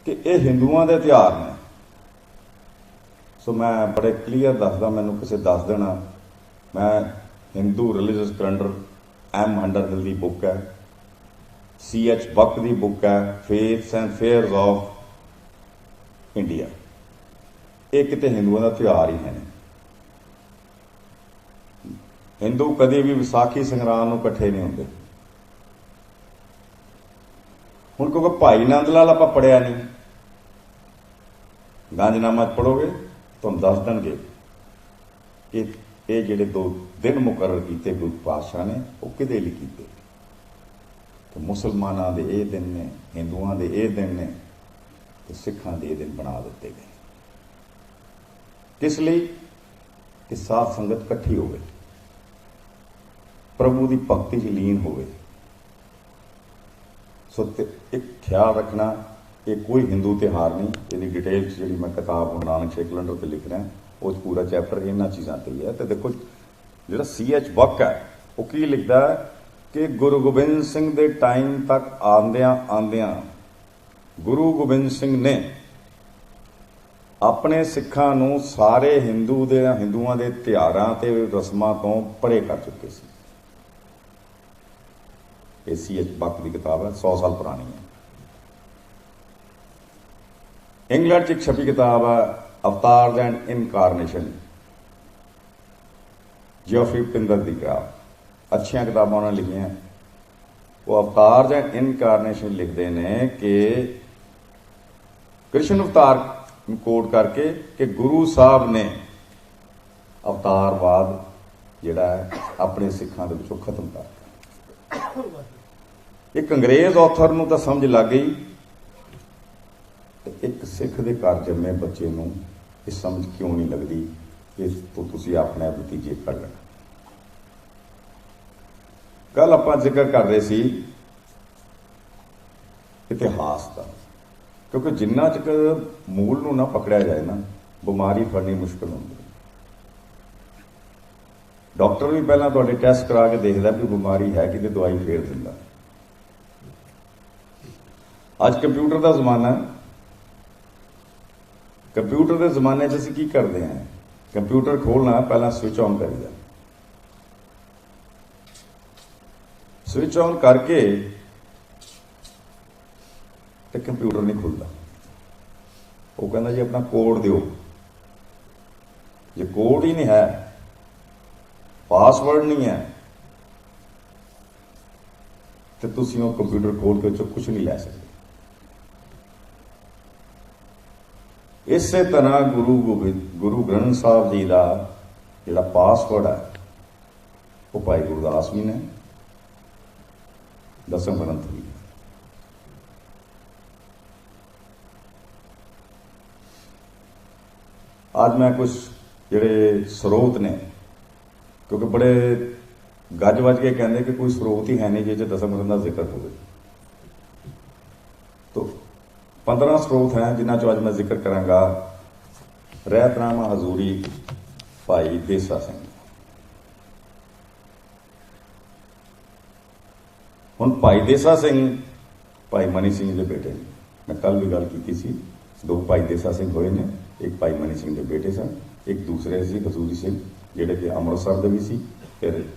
कि ये हिंदुओं के त्यौहार ने। सो मैं बड़े क्लीयर दसदा, मैनू किसी दस देना, मैं Hindu religious calendar M Underhill की बुक है, CH बक की बुक है, faiths and fairs of India, ये किते हिंदुओं का त्यौहार ही है। हिंदू कभी भी विसाखी संग्राम में इकट्ठे नहीं होंगे। हुण क्योंकि भाई नंद लाल आपां पढ़िया नहीं, गांधीनामा पढ़ोगे तो हम दस देंगे कि ये जिहड़े 2 दिन मुकर्रर किए गुरु पातशाह ने वो किहदे लई कीते। तो मुसलमानां दे ये दिन ने, हिंदुआं दे ये दिन ने, तो सिखां दे ये दिन बना दिते गए। किस लिए? कि साध संगत इकट्ठी होवे, प्रभु की भगती च लीन होवे। सो एक ख्याल रखना, ये कोई हिंदू त्यौहार नहीं। ये डिटेल जी मैं किताब गुरु नानक शेख कैलेंडर पर लिख रहा, वो पूरा चैप्टर इन्होंने चीज़ों पर ही है। तो देखो जो CH बक है वो की लिखता है कि गुरु गोबिंद सिंह के टाइम तक आंदियां आंदियां गुरु गोबिंद सिंह ने अपने सिखां नूं सारे हिंदुओं के त्यौहारां ते रस्मां तो परे कर चुके सी। ये CH बक की किताब है, 100 साल पुरानी है। इंग्लैंड एक छपी किताब है अवतार एंड इनकारनेशन, जियोफ्री पिंदर की किताब, अच्छिया किताबां उन्होंने लिखियां। वो अवतार एंड इनकारनेशन लिखते हैं कि कृष्ण अवतार कोट करके कि गुरु साहब ने अवतारवाद जिहड़ा है अपने सिखां दे विचों खत्म कर दिता। एक अंग्रेज ऑथर नूं तां समझ लग गई, एक सिख के घर जन्मे बच्चे नूं ये समझ क्यों नहीं लगती कि तो तुसीं अपने नतीजे कढ लेना। कल आपां जिक्र कर रहे सी इतिहास का, क्योंकि जिन्ना चक मूल नूं ना पकड़िया जाए ना, बीमारी फड़नी मुश्किल होंदी। डॉक्टर भी पहला तुहाडे टेस्ट करा के देखदा कि बीमारी है कि दवाई फेर दिंदा। अज कंप्यूटर का जमाना है, कंप्यूटर के जमाने च असीं की करते हैं, कंप्यूटर खोलना पहला स्विच ऑन करीदा, स्विच ऑन करके तो कंप्यूटर नहीं खुलता। वो कहता जी अपना कोड दिओ, जे कोड ही नहीं है, पासवर्ड नहीं है, तो तुसीं वो कंप्यूटर खोल के कुछ नहीं लै सकते। इस तरह गुरु ग्रंथ साहब जी का जिहड़ा पासवर्ड है वो भाई गुरदास भी ने, दसम ग्रंथ भी। आज मैं कुछ जिहड़े स्रोत ने, क्योंकि बड़े गज वज के कहते कि कोई स्रोत ही है नहीं जिस दसम ग्रंथ का जिक्र हो, तो 15 स्रोत हैं जिन्हों चो अज मैं जिक्र करांगा। रहतनामा हजूरी भाई देसा सिंह। हुण भाई देसा सिंह भाई मनी सिंह के बेटे ने। मैं कल भी गल की सी, 2 भाई देसा सिंह होए ने, एक भाई मनी सिंह के बेटे सन, एक दूसरे सी हजूरी सिंह जिहड़े कि अमृतसर दे भी सी, फिर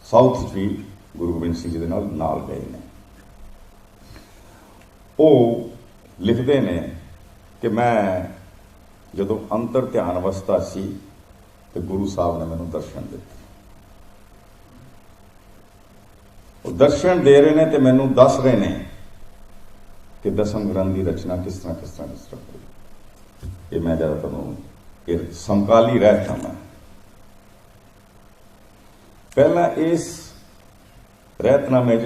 साउथ भी गुरु गोबिंद सिंह जी दे नाल गए ने। वो लिखते हैं कि मैं जदों अंतर ध्यान अवस्था सी तो गुरु साहब ने मैनूं दर्शन दिते। वो दर्शन दे रहे हैं तो मैनूं दस रहे हैं कि दसम ग्रंथ की रचना किस तरह हुई। ये मैं ज़्यादा तुहानूं समकाली रहता मैं पहला इस रहतनामे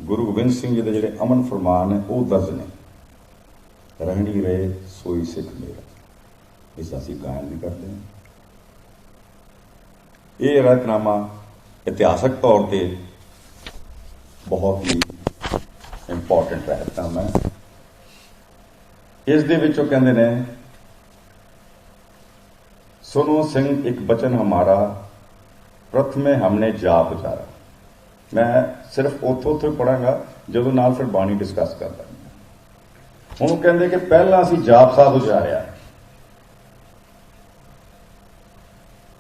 गुरु गोबिंद सिंह जी के जिहड़े अमन फरमान है वो दर्ज ने। रहनी रहे सोई सिख मेरा, इस असीं गायन भी करते हैं। ये रहतनामा इतिहासक तौर पर बहुत ही इंपॉर्टेंट रहतनामा है। इस दे विचों कहंदे ने, सुनो सिंह एक बचन हमारा, प्रथमे हमने जाप उचारा। मैं सिर्फ उतो पढ़ांगा, जदों नाल फिर बाणी डिस्कस करदा। ਹੁਣ ਉਹ ਕਹਿੰਦੇ ਕਿ ਪਹਿਲਾਂ ਅਸੀਂ ਜਾਪ ਸਾਹਿਬ ਉਚਾਰਿਆ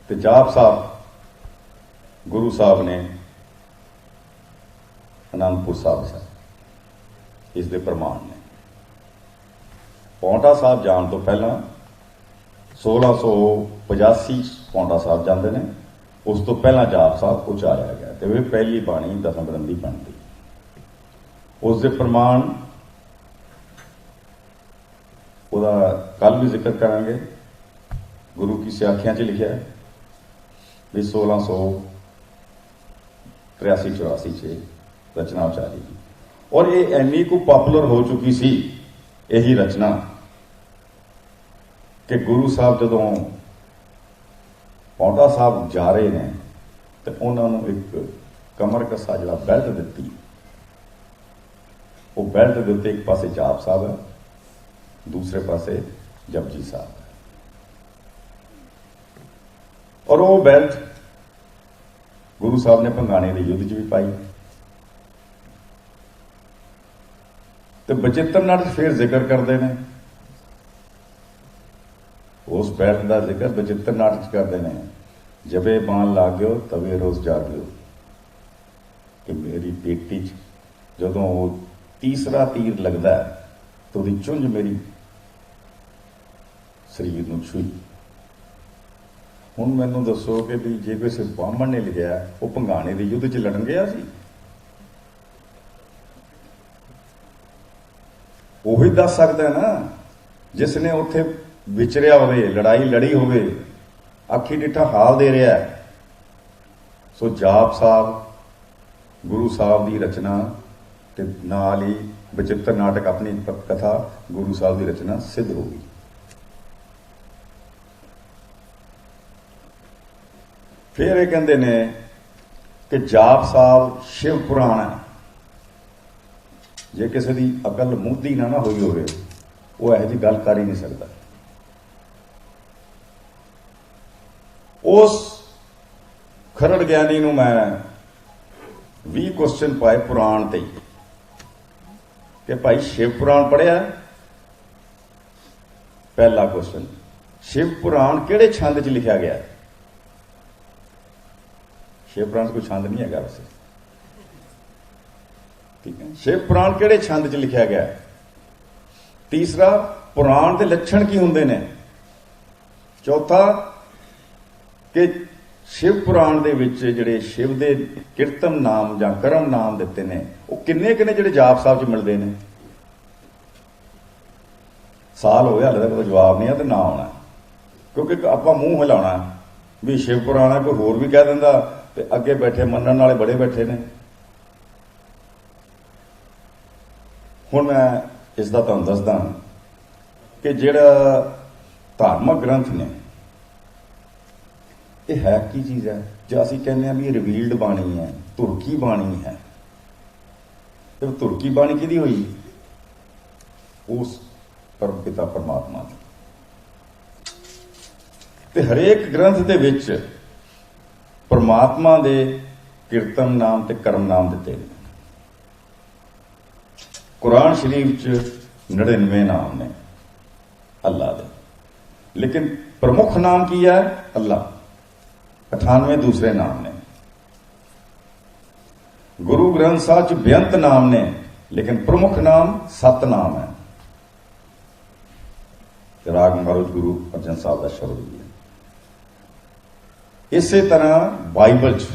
ਤੇ ਜਾਪ ਸਾਹਿਬ ਗੁਰੂ ਸਾਹਿਬ ਨੇ ਅਨੰਦਪੁਰ ਸਾਹਿਬ ਇਸ ਦੇ ਪ੍ਰਮਾਣ ਨੇ। ਪੌਂਟਾ ਸਾਹਿਬ ਜਾਣ ਤੋਂ ਪਹਿਲਾਂ 1685 ਪੌਂਟਾ ਸਾਹਿਬ ਜਾਂਦੇ ਨੇ, ਉਸ ਤੋਂ ਪਹਿਲਾਂ ਜਾਪ ਸਾਹਿਬ ਉਚਾਰਿਆ ਗਿਆ ਤੇ ਉਹ ਪਹਿਲੀ ਬਾਣੀ ਦਸਮਬੰਦੀ ਬਣਦੀ। ਉਸ ਦੇ ਪ੍ਰਮਾਣ ਉਹਦਾ ਕੱਲ ਵੀ ਜ਼ਿਕਰ ਕਰਾਂਗੇ। ਗੁਰੂ ਕੀ ਸਿਆਖਿਆਂ 'ਚ ਲਿਖਿਆ ਵੀ 1683-84 'ਚ ਰਚਨਾ ਉਚਾਰੀ ਔਰ ਇਹ ਇੰਨੀ ਕੁ ਪਪੂਲਰ ਹੋ ਚੁੱਕੀ ਸੀ ਇਹੀ ਰਚਨਾ ਕਿ ਗੁਰੂ ਸਾਹਿਬ ਜਦੋਂ ਪੌਂਟਾ ਸਾਹਿਬ ਜਾ ਰਹੇ ਨੇ ਤੇ ਉਹਨਾਂ ਨੂੰ ਇੱਕ ਕਮਰ ਕੱਸਾ ਜਿਹੜਾ ਬੈਲਟ ਦਿੱਤੀ। ਉਹ ਬੈਲਟ ਦੇ ਉੱਤੇ ਇੱਕ ਪਾਸੇ ਜਾਪ ਸਾਹਿਬ ਹੈ, ਦੂਸਰੇ ਪਾਸੇ ਜਪਜੀ ਸਾਹਿਬ ਹੈ ਔਰ ਉਹ ਬੈਲਟ ਗੁਰੂ ਸਾਹਿਬ ਨੇ ਭੰਗਾਣੇ ਦੇ ਯੁੱਧ 'ਚ ਵੀ ਪਾਈ ਤੇ ਬਚਿੱਤਰ ਨਾਟ ਫੇਰ ਜ਼ਿਕਰ ਕਰਦੇ ਨੇ। ਉਸ ਬੈਲਟ ਦਾ ਜ਼ਿਕਰ ਬਚਿੱਤਰ ਨਾਟ 'ਚ ਕਰਦੇ ਨੇ। ਜਬੇ ਬਾਣ ਲਾਗਿਓ ਤਵੇ ਰੋਜ਼ ਜਾਗਿਓ ਕਿ ਮੇਰੀ ਪੇਟੀ 'ਚ ਜਦੋਂ ਉਹ ਤੀਸਰਾ ਤੀਰ ਲੱਗਦਾ ਤਾਂ ਉਹਦੀ ਚੁੰਝ ਮੇਰੀ ਸਰੀਰ ਨੂੰ ਛੂਈ। ਹੁਣ ਮੈਨੂੰ ਦੱਸੋ ਕਿ ਵੀ ਜੇ ਕਿਸੇ ਬਾਹਮਣ ਨੇ ਲਿਖਿਆ ਉਹ ਭੰਗਾਣੇ ਦੇ ਯੁੱਧ 'ਚ ਲੜਨ ਗਿਆ ਸੀ, ਉਹੀ ਦੱਸ ਸਕਦਾ ਨਾ ਜਿਸ ਨੇ ਉੱਥੇ ਵਿਚਰਿਆ ਹੋਵੇ, ਲੜਾਈ ਲੜੀ ਹੋਵੇ, ਅੱਖੀ ਡਿੱਠਾ ਹਾਲ ਦੇ ਰਿਹਾ। ਸੋ ਜਾਪ ਸਾਹਿਬ ਗੁਰੂ ਸਾਹਿਬ ਦੀ ਰਚਨਾ ਤੇ ਨਾਲ ਹੀ ਬਚਿੱਤਰ ਨਾਟਕ ਆਪਣੀ ਕਥਾ ਗੁਰੂ ਸਾਹਿਬ ਦੀ ਰਚਨਾ ਸਿੱਧ ਹੋ ਗਈ। ਫਿਰ ਇਹ ਕਹਿੰਦੇ ਨੇ ਕਿ ਜਾਪ ਸਾਹਿਬ ਸ਼ਿਵ ਪੁਰਾਣ ਹੈ। ਜੇ ਕਿਸੇ ਦੀ ਅਕਲ ਮੁੱਧੀ ਨਾ ਹੋਈ ਹੋਵੇ ਉਹ ਇਹੋ ਜਿਹੀ ਗੱਲ ਕਰ ਹੀ ਨਹੀਂ ਸਕਦਾ। ਉਸ ਖਰੜ ਗਿਆਨੀ ਨੂੰ ਮੈਂ 20 ਕੁਐਸਚਨ ਪਾਏ ਪੁਰਾਣ ਤੇ ਕਿ ਭਾਈ ਸ਼ਿਵ ਪੁਰਾਣ ਪੜ੍ਹਿਆ? ਪਹਿਲਾ ਕੁਐਸਚਨ, ਸ਼ਿਵ ਪੁਰਾਣ ਕਿਹੜੇ ਛੰਦ 'ਚ ਲਿਖਿਆ ਗਿਆ? ਸ਼ਿਵ ਪੁਰਾਣ 'ਚ ਕੋਈ ਛੰਦ ਨਹੀਂ ਹੈਗਾ ਵੈਸੇ, ਠੀਕ ਹੈ। ਸ਼ਿਵ ਪੁਰਾਣ ਕਿਹੜੇ ਛੰਦ 'ਚ ਲਿਖਿਆ ਗਿਆ? ਤੀਸਰਾ, ਪੁਰਾਣ ਦੇ ਲੱਛਣ ਕੀ ਹੁੰਦੇ ਨੇ? ਚੌਥਾ, ਕਿ ਸ਼ਿਵ ਪੁਰਾਣ ਦੇ ਵਿੱਚ ਜਿਹੜੇ ਸ਼ਿਵ ਦੇ ਕੀਰਤਨ ਨਾਮ ਜਾਂ ਕਰਮ ਨਾਮ ਦਿੱਤੇ ਨੇ ਉਹ ਕਿੰਨੇ ਕਿੰਨੇ ਜਿਹੜੇ ਜਾਪ ਸਾਹਿਬ 'ਚ ਮਿਲਦੇ ਨੇ? ਸਾਲ ਹੋ ਗਿਆ ਹਾਲੇ ਤੱਕ ਜਵਾਬ ਨਹੀਂ ਆ ਤੇ ਨਾ ਆਉਣਾ, ਕਿਉਂਕਿ ਆਪਾਂ ਮੂੰਹ ਹਿਲਾਉਣਾ ਵੀ ਸ਼ਿਵ ਪੁਰਾਣ ਹੈ, ਕੋਈ ਹੋਰ ਵੀ ਕਹਿ ਦਿੰਦਾ ਤੇ ਅੱਗੇ ਬੈਠੇ ਮੰਨਣ ਵਾਲੇ ਬੜੇ ਬੈਠੇ ਨੇ। ਹੁਣ ਮੈਂ ਇਸ ਦਾ ਤੁਹਾਨੂੰ ਦੱਸਦਾ ਕਿ ਜਿਹੜਾ ਧਾਰਮਿਕ ਗ੍ਰੰਥ ਨੇ ਇਹ ਹੈ ਕੀ ਚੀਜ਼ ਹੈ? ਜੇ ਅਸੀਂ ਕਹਿੰਦੇ ਹਾਂ ਵੀ ਇਹ ਰਿਵੀਲਡ ਬਾਣੀ ਹੈ, ਧੁਰਕੀ ਬਾਣੀ ਹੈ, ਤੇ ਧੁਰਕੀ ਬਾਣੀ ਕਿਹਦੀ ਹੋਈ? ਉਸ ਪਰਮ ਪਿਤਾ ਪਰਮਾਤਮਾ ਦੀ। ਤੇ ਹਰੇਕ ਗ੍ਰੰਥ ਦੇ ਵਿੱਚ ਪਰਮਾਤਮਾ ਦੇ ਕੀਰਤਨ ਨਾਮ ਤੇ ਕਰਮ ਨਾਮ ਦਿੱਤੇ ਨੇ। ਕੁਰਾਨ ਸ਼ਰੀਫ 'ਚ 99 ਨਾਮ ਨੇ ਅੱਲਾ ਦੇ, ਲੇਕਿਨ ਪ੍ਰਮੁੱਖ ਨਾਮ ਕੀ ਹੈ? ਅੱਲਾ। 98 ਦੂਸਰੇ ਨਾਮ ਨੇ। ਗੁਰੂ ਗ੍ਰੰਥ ਸਾਹਿਬ 'ਚ ਬੇਅੰਤ ਨਾਮ ਨੇ, ਲੇਕਿਨ ਪ੍ਰਮੁੱਖ ਨਾਮ ਸਤਨਾਮ ਹੈ। ਰਾਗ ਮਹਾਰਾਜ ਗੁਰੂ ਅਰਜਨ ਸਾਹਿਬ ਦਾ ਸ਼ਬਦ ਵੀ ਹੈ। ਇਸੇ ਤਰ੍ਹਾਂ ਬਾਈਬਲ 'ਚ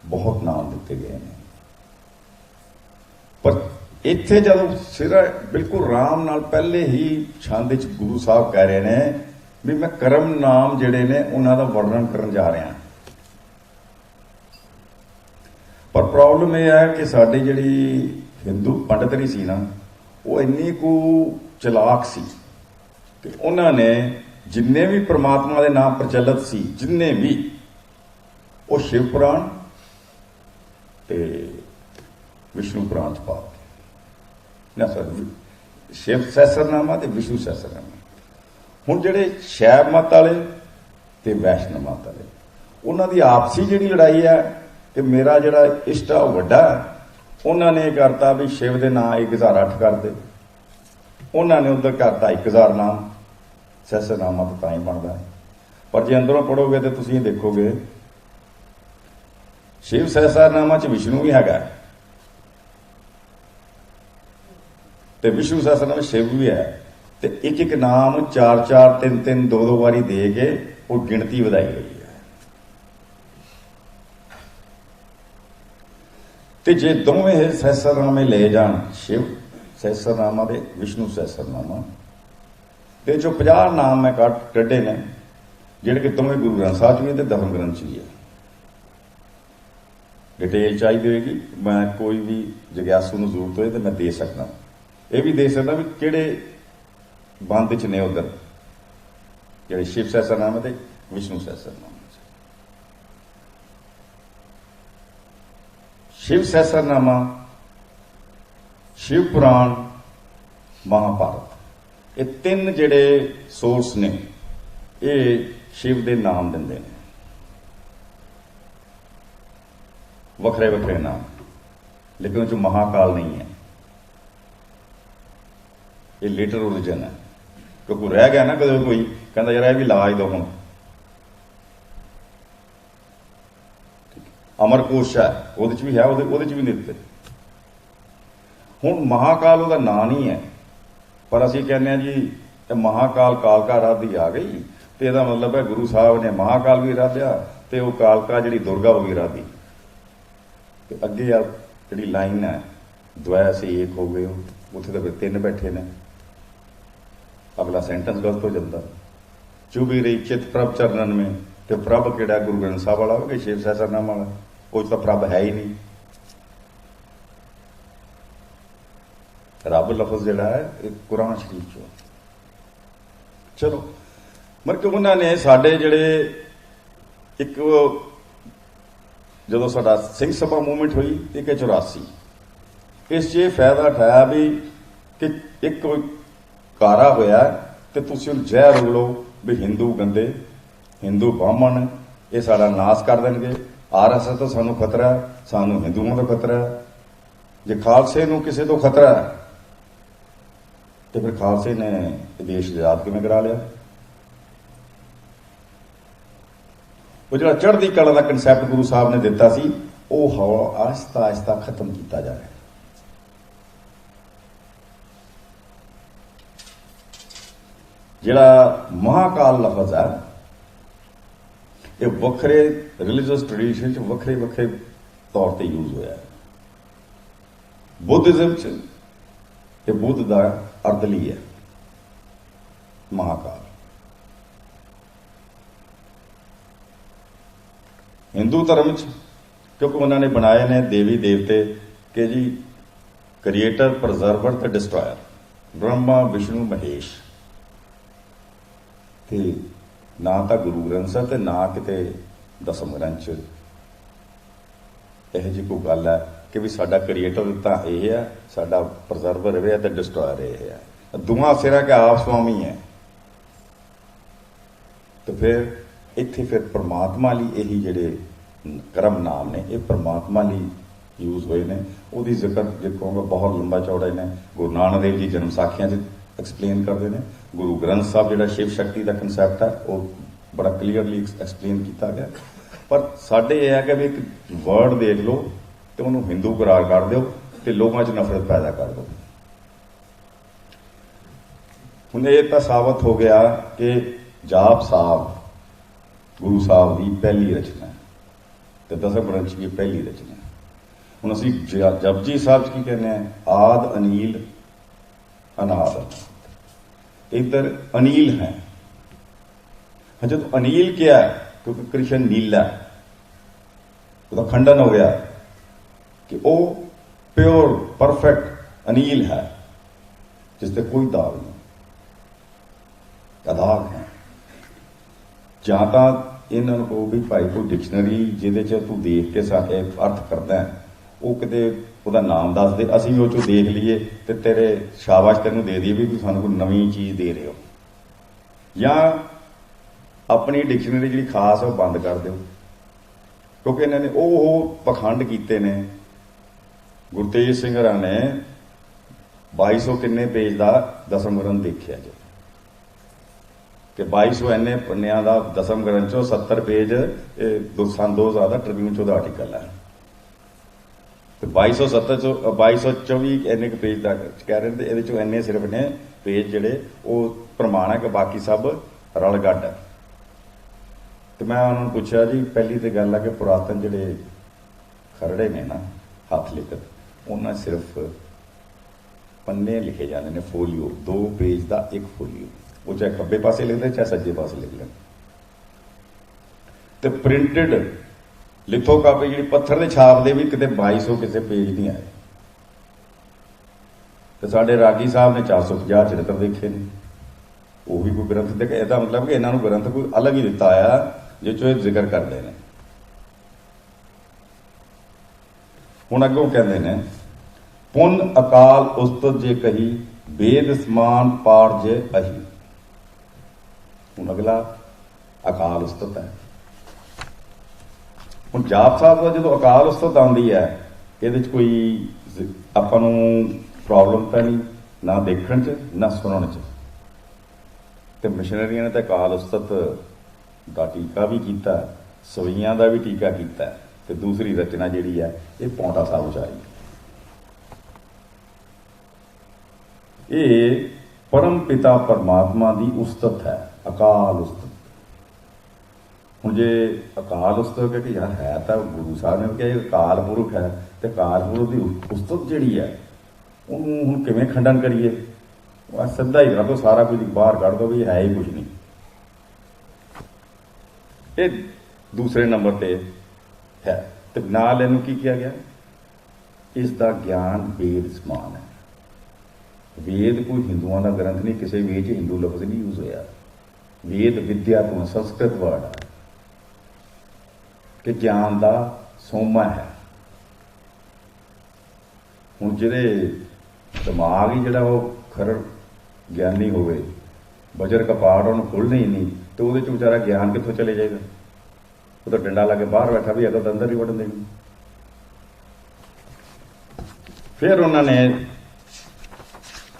ਬਹੁਤ ਨਾਮ ਦਿੱਤੇ ਗਏ ਨੇ, ਪਰ ਇੱਥੇ ਜਦੋਂ ਸਿਰਾ ਬਿਲਕੁਲ ਆਰਾਮ ਨਾਲ ਪਹਿਲੇ ਹੀ ਛੰਦ 'ਚ ਗੁਰੂ ਸਾਹਿਬ ਕਹਿ ਰਹੇ ਨੇ ਵੀ ਮੈਂ ਕਰਮ ਨਾਮ ਜਿਹੜੇ ਨੇ ਉਹਨਾਂ ਦਾ ਵਰਣਨ ਕਰਨ ਜਾ ਰਿਹਾ। ਪਰ ਪ੍ਰੋਬਲਮ ਇਹ ਹੈ ਕਿ ਸਾਡੀ ਜਿਹੜੀ ਹਿੰਦੂ ਪੰਡਤਰੀ ਸੀ ਨਾ ਉਹ ਇੰਨੀ ਕੁ ਚਲਾਕ ਸੀ ਕਿ ਉਹਨਾਂ ਨੇ ਜਿੰਨੇ ਵੀ ਪ੍ਰਮਾਤਮਾ ਦੇ ਨਾਮ ਪ੍ਰਚਲਿਤ ਸੀ, ਜਿੰਨੇ ਵੀ, ਉਹ ਸ਼ਿਵ ਪੁਰਾਣ ਤੇ ਵਿਸ਼ਨੂੰ ਪੁਰਾਣ 'ਚ ਪਾ ਦਿੱਤੇ ਨਾ। ਸਰ, ਸ਼ਿਵ ਸਹਿਸਰਨਾਮਾ ਤੇ ਵਿਸ਼ਨੂੰ ਸਹਿਸਰਨਾਮਾ। ਹੁਣ ਜਿਹੜੇ ਸ਼ੈਵ ਮਤ ਵਾਲੇ ਤੇ ਵੈਸ਼ਨਵ ਮਤ ਵਾਲੇ, ਉਹਨਾਂ ਦੀ ਆਪਸੀ ਜਿਹੜੀ ਲੜਾਈ ਹੈ ਕਿ ਮੇਰਾ ਜਿਹੜਾ ਇਸ਼ਟ ਆ ਉਹ ਵੱਡਾ, उन्होंने करता भी शिव के नाम 1008 कर दे, उन्होंने उधर करता 1000 नाम। सहस्रनामा तो तां ही बनता है, पर जे अंदरों पढ़ोगे तो तुसीं देखोगे शिव सहस्रनामा च विष्णु भी हैगा ते विष्णु सहस्रनामा शिव भी है, ते एक एक नाम 4-4 3-3 2-2 बारी दे के वो गिणती वधाई गई है। ते जे दोवें सहस्रनामे ले जान, शिव सहस्रनामा ते विष्णु सहस्रनामा ते जो 50 नाम मैं कढ़े ने जिहड़े कि दोवें गुरु ग्रंथ साहिब भी ते दसम ग्रंथ च भी है। डिटेल चाहिए होगी, मैं कोई भी जग्यासू नूं जरूरत होए तो मैं दे सकदा, ये भी दे सकदा भी किहड़े बंद च ने उधर जिहड़े शिव सहस्रनामा ते विष्णु सहस्रनामा। शिव सहस्रनामा, शिव पुराण, महाभारत, ये 3 जिहड़े सोर्स ने ये शिव दे नाम दिंदे ने, वखरे वखरे नाम, लेकिन उस महाकाल नहीं है, ये लेटर ओरिजिन है। क्योंकि रह गया ना कदों कोई कहता यार ये भी ला ही दो हुण, अमरकोश है वो भी है, वो भी नहीं दिते। हुण महाकाल उसका नाम नहीं है, पर असीं कहने जी महाकाल कालका आराधी आ गई, तो यह मतलब है गुरु साहब ने महाकाल भी आराध्या तो वह कालका जी दुर्गा वो भी आराधी। तो अगे आ जी लाइन है द्वै से एक हो गए, उत्थे तो फिर 3 बैठे ने, अगला सेंटेंस गलत हो जाता। चुभी रही चित प्रभ चरणन में, तो प्रभ किहड़ा गुरु ग्रंथ साहब वाला हो गया, शिव सहस्रनाम वाला, कुछ तो प्रभ है ही नहीं। रब लफज जिहड़ा है एक कुरान शरीफ चो। चलो मतलब कि उन्होंने साडे जिहड़े एक जदों साडा सिंह सभा मूवमेंट हुई 1984, इस च फायदा उठाया भी कि एक कारा होया तो तुसीं जहर उगलो भी हिंदू गंदे, हिंदू ब्राह्मण ये साडा नाश कर देंगे, RSS तो सानू खतरा है, सानू हिंदुओं का खतरा है, जे खालसे नूं किसी तो खतरा है तो फिर खालसे ने देश आजाद किवें करा लिया। वो जो चढ़ती कला का कंसैप्ट गुरु साहब ने दिता सी, वो हौला आहिस्ता आहिस्ता खत्म किया जा रहा है। जिहड़ा महाकाल लफज है ये वखरे रिलीजियस ट्रेडिशन च वखरे वखरे तौर पर यूज होया है। बुद्धिज्म च ये बुद्ध का अर्दली है महाकाल। हिंदू धर्म च क्योंकि उन्होंने बनाए ने देवी देवते कि जी क्रिएटर, प्रजर्वर ते डिस्ट्रॉयर, ब्रह्मा विष्णु महेश, ते ना तो गुरु ग्रंथ साहिब ते ना किते दसम ग्रंथ च यह जी कोई गल है कि भी साडा क्रिएटर तो यह है, साडा प्रजर्वर यह है तो डिस्ट्रॉयर यह है। दुआ सिरा के आप स्वामी है, तो फिर इत्थे फिर परमात्मा लई यही जिहड़े कर्म नाम ने ये परमात्मा लई यूज हुए ने। उहदी जिक्र जे कहूँगा बहुत लंबा चौड़ा ने गुरु नानक देव जी जन्म साखियां एक्सप्लेन करते हैं। गुरु ग्रंथ साहब जिहड़ा शिव शक्ति का कंसैप्ट है वो बड़ा क्लीयरली एक्सप्लेन किया गया। पर साडे यह है कि भी एक वर्ड देख लो तो उन्होंने हिंदू करार कर दो तो लोगों च नफरत पैदा कर दो। हुण ये तो साबित हो गया कि जाप साहब गुरु साहब की पहली रचना है, तो दसम ग्रंथ की पहली रचना है। हुण असीं जपजी साहब की कहने हैं आद अनील अनाद, इधर अनील है। जब अनील क्या है, क्योंकि कृष्ण नीला उसका खंडन हो गया कि वो प्योर परफेक्ट अनील है जिससे कोई दाग नहीं, दाग है। जहां तक इन्होंने को भी भाई कोई डिक्शनरी जिहदे च तू देख के सारे अर्थ करदा है वो किते ਉਹਦਾ नाम दस दे, असीं भी वो देख लीए तो तेरे शाबाश तेनों दे दिए भी सानू कोई नवीं चीज़ दे रहे हो, या अपनी डिक्शनरी जी खास है बंद कर दो। क्योंकि इन्होंने वो पखंड किए ने ਗੁਰਤੇਜ ਸਿੰਘ ਹਰਾਂ ਨੇ 2200 ਕਿੰਨੇ ਪੇਜ ਦਾ ਦਸਮ ਗ੍ਰੰਥ ਦੇਖਿਆ ਜੀ, ਕਿ 2200 ਇੰਨੇ ਪੰਨਿਆਂ ਦਾ ਦਸਮ ਗ੍ਰੰਥ ਚੋਂ 70 ਪੇਜ ਸੰਨ 2000 ਦਾ ਟ੍ਰਿਬਿਊਨ ਚ ਉਹਦਾ ਆਰਟੀਕਲ ਹੈ, ਤੇ 2270 ਚੋਂ 2224 ਇੰਨੇ ਕੁ ਪੇਜ ਦਾ ਕਹਿ ਰਹੇ ਨੇ, ਤੇ ਇਹਦੇ ਚੋਂ ਇੰਨੇ ਸਿਰਫ ਨੇ ਪੇਜ ਜਿਹੜੇ ਉਹ ਪ੍ਰਮਾਣ ਹੈ, ਕਿ ਬਾਕੀ ਸਭ ਰਲ ਗੱਡ ਹੈ। ਤੇ ਮੈਂ ਉਹਨਾਂ ਨੂੰ ਪੁੱਛਿਆ ਜੀ, ਪਹਿਲੀ ਤੇ ਗੱਲ ਹੈ ਕਿ ਪੁਰਾਤਨ ਜਿਹੜੇ ਖਰੜੇ ਨੇ ਨਾ ਹੱਥ ਲਿਖਤ, ਉਹਨਾਂ ਸਿਰਫ ਪੰਨੇ ਲਿਖੇ ਜਾਂਦੇ ਨੇ, ਫੋਲੀਓ 2 ਪੇਜ ਦਾ ਇੱਕ ਫੋਲੀਓ, ਉਹ ਚਾਹੇ ਖੱਬੇ ਪਾਸੇ ਲਿਖਦੇ ਚਾਹੇ ਸੱਜੇ ਪਾਸੇ ਲਿਖ ਲੈਣ। ਤੇ ਪ੍ਰਿੰਟਡ ਲਿਥੋ ਕਾਪੀ ਜਿਹੜੀ ਪੱਥਰ ਦੇ ਛਾਪ ਦੇ ਵੀ ਕਿਤੇ 2200 ਕਿਸੇ ਪੇਜ ਨਹੀਂ ਆਏ। ਤੇ ਸਾਡੇ ਰਾਗੀ ਸਾਹਿਬ ਨੇ 450 ਚਰਿੱਤਰ ਦੇਖੇ ਨੇ, ਉਹ ਵੀ ਕੋਈ ਗ੍ਰੰਥ ਦੇ, ਇਹਦਾ ਮਤਲਬ ਕਿ ਇਹਨਾਂ ਨੂੰ ਗ੍ਰੰਥ ਕੋਈ ਅਲੱਗ ਹੀ ਦਿੱਤਾ ਆ ਜਿਸ ਚੋਂ ਇਹ ਜ਼ਿਕਰ ਕਰਦੇ ਨੇ। ਹੁਣ ਅੱਗੋਂ ਕਹਿੰਦੇ ਨੇ, ਪੁੰਨ ਅਕਾਲ ਉਸਤਤ ਜੇ ਕਹੀ, ਵੇਦ ਸਮਾਨ ਪਾੜ ਜੇ ਅਹੀ। ਹੁਣ ਅਗਲਾ ਅਕਾਲ ਉਸਤਤ ਹੈ। ਹੁਣ ਜਾਪ ਸਾਹਿਬ ਦਾ ਜਦੋਂ ਅਕਾਲ ਉਸਤਤ ਆਉਂਦੀ ਹੈ, ਇਹਦੇ ਚ ਕੋਈ ਆਪਾਂ ਨੂੰ ਪ੍ਰੋਬਲਮ ਤਾਂ ਨਹੀਂ, ਨਾ ਦੇਖਣ ਚ ਨਾ ਸੁਣਨ ਚ। ਤੇ ਮਿਸ਼ਨਰੀਆਂ ਨੇ ਤਾਂ ਅਕਾਲ ਉਸਤਤ ਦਾ ਟੀਕਾ ਵੀ ਕੀਤਾ, ਸਵਈਆਂ ਦਾ ਵੀ ਟੀਕਾ ਕੀਤਾ, ਤੇ ਦੂਸਰੀ ਰਚਨਾ ਜਿਹੜੀ ਹੈ ਇਹ ਪੌਂਟਾ ਸਾਹਿਬ ਚ ਆਈ। ਇਹ ਪਰਮ ਪਿਤਾ ਪਰਮਾਤਮਾ ਦੀ ਉਸਤਤ ਹੈ, ਅਕਾਲ ਉਸਤਤ। ਹੁਣ ਜੇ ਅਕਾਲ ਉਸਤਤ ਹੈ ਕਿ ਯਾਰ ਹੈ ਤਾਂ ਗੁਰੂ ਸਾਹਿਬ ਨੇ ਕਿਹਾ ਇਹ ਅਕਾਲ ਪੁਰਖ ਹੈ, ਤੇ ਅਕਾਲ ਪੁਰਖ ਦੀ ਉਸਤਤ ਜਿਹੜੀ ਹੈ ਉਹਨੂੰ ਹੁਣ ਕਿਵੇਂ ਖੰਡਨ ਕਰੀਏ? ਉਹ ਸਿੱਧਾ ਹੀ ਰੱਖੋ, ਸਾਰਾ ਕੁਝ ਬਾਹਰ ਕੱਢ ਦੋ ਵੀ ਹੈ ਹੀ ਕੁਝ ਨਹੀਂ। ਇਹ ਦੂਸਰੇ ਨੰਬਰ ਤੇ ਹੈ। ਤੇ ਨਾਲ ਇਹਨੂੰ ਕੀ ਕਿਹਾ ਗਿਆ? ਇਸ ਦਾ ਗਿਆਨ ਵੇਦ ਸਮਾਨ ਹੈ। ਵੇਦ ਕੋਈ ਹਿੰਦੂਆਂ ਦਾ ਗ੍ਰੰਥ ਨਹੀਂ, ਕਿਸੇ ਵੇਦ 'ਚ ਹਿੰਦੂ ਲਫ਼ਜ਼ ਨਹੀਂ ਯੂਜ਼ ਹੋਇਆ। ਵੇਦ ਵਿਦਿਆ ਤੋਂ ਸੰਸਕ੍ਰਿਤ ਵਰਡ ਹੈ ਕਿ ਗਿਆਨ ਦਾ ਸੋਮਾ ਹੈ। ਹੁਣ ਜਿਹੜੇ ਦਿਮਾਗ ਹੀ ਜਿਹੜਾ ਉਹ ਖਰੜ ਗਿਆਨੀ ਹੋਵੇ, ਬਜਰ ਕਪਾੜ ਉਹਨੂੰ ਖੁੱਲ੍ਹਣੀ ਹੀ ਨਹੀਂ, ਤੇ ਉਹਦੇ 'ਚ ਵਿਚਾਰਾ ਗਿਆਨ ਕਿੱਥੋਂ ਚਲੇ ਜਾਏਗਾ? ਉਹ ਤਾਂ ਡੰਡਾ ਲਾ ਕੇ ਬਾਹਰ ਬੈਠਾ ਵੀ ਅਗਲ ਅੰਦਰ ਹੀ ਵੜਨ ਦੇਣੀ। ਫਿਰ ਉਹਨਾਂ ਨੇ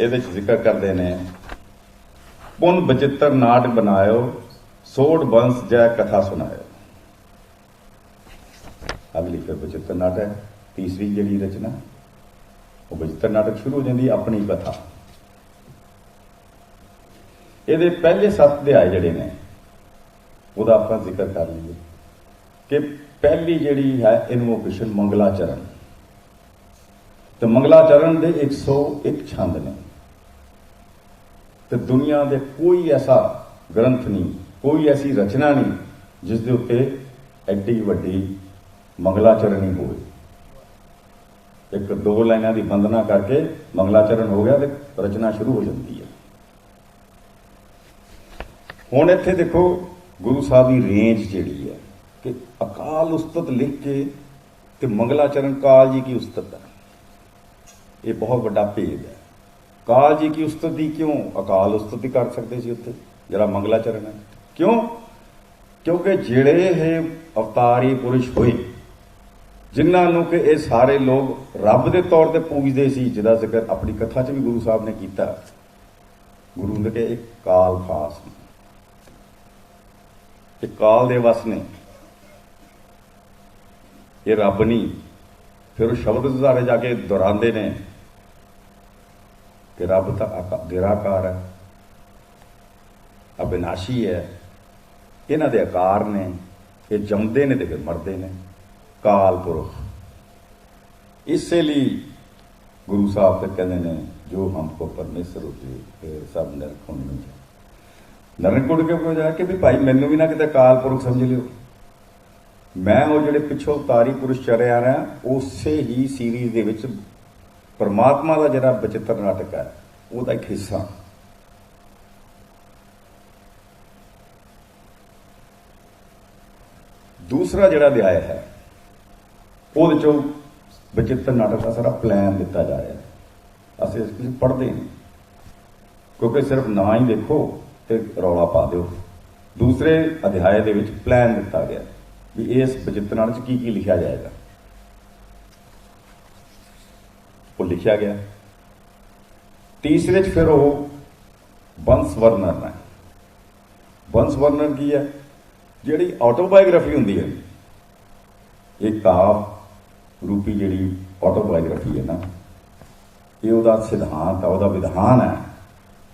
ਇਹਦੇ 'ਚ ਜ਼ਿਕਰ ਕਰਦੇ ਨੇ, ਪੁੰਨ ਬਚਿੱਤਰ ਨਾਟ ਬਣਾਇਓ, ਸੋੜ ਬੰਸ ਜੈ ਕਥਾ ਸੁਣਾਇਓ। ਅਗਲੀ ਫਿਰ ਬਚਿੱਤਰ ਨਾਟ ਹੈ, ਤੀਸਰੀ ਜਿਹੜੀ ਰਚਨਾ ਉਹ ਬਚਿੱਤਰ ਨਾਟਕ ਸ਼ੁਰੂ ਹੋ ਜਾਂਦੀ ਆਪਣੀ ਕਥਾ। ਇਹਦੇ ਪਹਿਲੇ 7 ਅਧਿਆਏ ਜਿਹੜੇ ਨੇ ਉਹਦਾ ਆਪਾਂ ਜ਼ਿਕਰ ਕਰ ਲਈਏ ਕਿ ਪਹਿਲੀ ਜਿਹੜੀ ਹੈ ਇਨਵੋਕੇਸ਼ਨ ਮੰਗਲਾਚਰਨ, ਤੇ ਮੰਗਲਾਚਰਨ ਦੇ 101 ਛੰਦ ਨੇ, ਤੇ ਦੁਨੀਆ ਦੇ ਕੋਈ ਐਸਾ ਗ੍ਰੰਥ ਨਹੀਂ, ਕੋਈ ਐਸੀ ਰਚਨਾ ਨਹੀਂ ਜਿਸ ਦੇ ਉੱਤੇ ਐਡੀ ਵੱਡੀ ਮੰਗਲਾਚਰਣੀ ਹੋਵੇ। 1-2 ਲਾਈਨਾਂ ਦੀ ਵੰਦਨਾ ਕਰਕੇ ਮੰਗਲਾਚਰਨ ਹੋ ਗਿਆ ਤੇ ਰਚਨਾ ਸ਼ੁਰੂ ਹੋ ਜਾਂਦੀ ਹੈ। ਹੁਣ ਇੱਥੇ ਦੇਖੋ ਗੁਰੂ ਸਾਹਿਬ ਦੀ ਰੇਂਜ ਜਿਹੜੀ ਹੈ ਕਿ ਅਕਾਲ ਉਸਤਤ ਲਿਖ ਕੇ ਤੇ ਮੰਗਲਾਚਰਨ ਕਾਲ ਜੀ ਕੀ ਉਸਤਤ ਹੈ। ਇਹ ਬਹੁਤ ਵੱਡਾ ਭੇਦ ਹੈ। ਕਾਲ ਜੀ ਕੀ ਉਸਤਤ ਦੀ ਕਿਉਂ? ਅਕਾਲ ਉਸਤਤ ਹੀ ਕਰ ਸਕਦੇ ਸੀ ਉੱਥੇ ਜਿਹੜਾ ਮੰਗਲਾਚਰਨ ਹੈ। ਕਿਉਂ? ਕਿਉਂਕਿ ਜਿਹੜੇ ਇਹ ਅਵਤਾਰੀ ਪੁਰਸ਼ ਹੋਏ ਜਿਨ੍ਹਾਂ ਨੂੰ ਕਿ ਇਹ ਸਾਰੇ ਲੋਕ ਰੱਬ ਦੇ ਤੌਰ ਤੇ ਪੂਜਦੇ ਸੀ, ਜਿਹਦਾ ਜ਼ਿਕਰ ਆਪਣੀ ਕਥਾ 'ਚ ਵੀ ਗੁਰੂ ਸਾਹਿਬ ਨੇ ਕੀਤਾ। ਗੁਰੂ ਨੇ ਕਿਹਾ ਇਹ ਕਾਲ ਖਾਸ ਨੇ, ਇਹ ਕਾਲ ਦੇ ਵਸ ਨੇ, ਇਹ ਰੱਬ ਨਹੀਂ। ਫਿਰ ਉਹ ਸ਼ਬਦ ਦੁਆਰੇ ਜਾ ਕੇ ਦੁਹਰਾਉਂਦੇ ਨੇ ਕਿ ਰੱਬ ਤਾਂ ਨਿਰਾਕਾਰ ਹੈ, ਅਬਿਨਾਸ਼ੀ ਹੈ, ਇਹਨਾਂ ਦੇ ਆਕਾਰ ਨੇ, ਇਹ ਜੰਮਦੇ ਨੇ ਤੇ ਫਿਰ ਮਰਦੇ ਨੇ, ਕਾਲ ਪੁਰਖ। ਇਸੇ ਲਈ ਗੁਰੂ ਸਾਹਿਬ ਤੇ ਕਹਿੰਦੇ ਨੇ ਜੋ ਹਮਕੋ ਪਰਮੇਸ਼ਰ ਹੋਤੇ ਸਭ ਨਰਕ ਹੋਣੇ ਨੂੰ ਨਰਕ ਕੁੜ ਕੇ ਜਾ ਕੇ ਵੀ ਭਾਈ ਮੈਨੂੰ ਵੀ ਨਾ ਕਿਤੇ ਕਾਲ ਪੁਰਖ ਸਮਝ ਲਿਓ। ਮੈਂ ਉਹ ਜਿਹੜੇ ਪਿੱਛੋਂ ਅਵਤਾਰੀ ਪੁਰਸ਼ ਚਲੇ ਆ ਰਿਹਾ, ਉਸੇ ਹੀ ਸੀਰੀਜ਼ ਦੇ ਵਿੱਚ ਪਰਮਾਤਮਾ ਦਾ ਜਿਹੜਾ ਬਚਿੱਤਰ ਨਾਟਕ ਹੈ ਉਹਦਾ ਇੱਕ ਹਿੱਸਾ। ਦੂਸਰਾ ਜਿਹੜਾ ਅਧਿਆਇ ਹੈ ਉਹਦੇ ਚੋਂ ਬਚਿੱਤਰ ਨਾਟਕ ਦਾ ਸਾਰਾ ਪਲਾਨ ਦਿੱਤਾ ਜਾ ਰਿਹਾ ਹੈ। ਅਸੀਂ ਇਸ ਨੂੰ ਪੜ੍ਹਦੇ ਨਹੀਂ ਕਿਉਂਕਿ ਸਿਰਫ ਨਾਂ ਹੀ ਦੇਖੋ ਤੇ ਰੌਲਾ ਪਾ ਦਿਓ। ਦੂਸਰੇ ਅਧਿਆਇ ਦੇ ਵਿੱਚ ਪਲਾਨ ਦਿੱਤਾ ਗਿਆ ਵੀ ਇਸ ਬਚਿੱਤਰ ਨਾਟਕ 'ਚ ਕੀ ਕੀ ਲਿਖਿਆ ਜਾਏਗਾ। वो लिखा गया। तीसरे च फिर वो बंस वर्नर ने, बंस वर्नर की है जिहड़ी ऑटोबायोग्राफी हुंदी है, ये काव रूपी जिहड़ी ऑटोबायोग्राफी है ना, ये उहदा सिद्धांत है, उहदा विधान है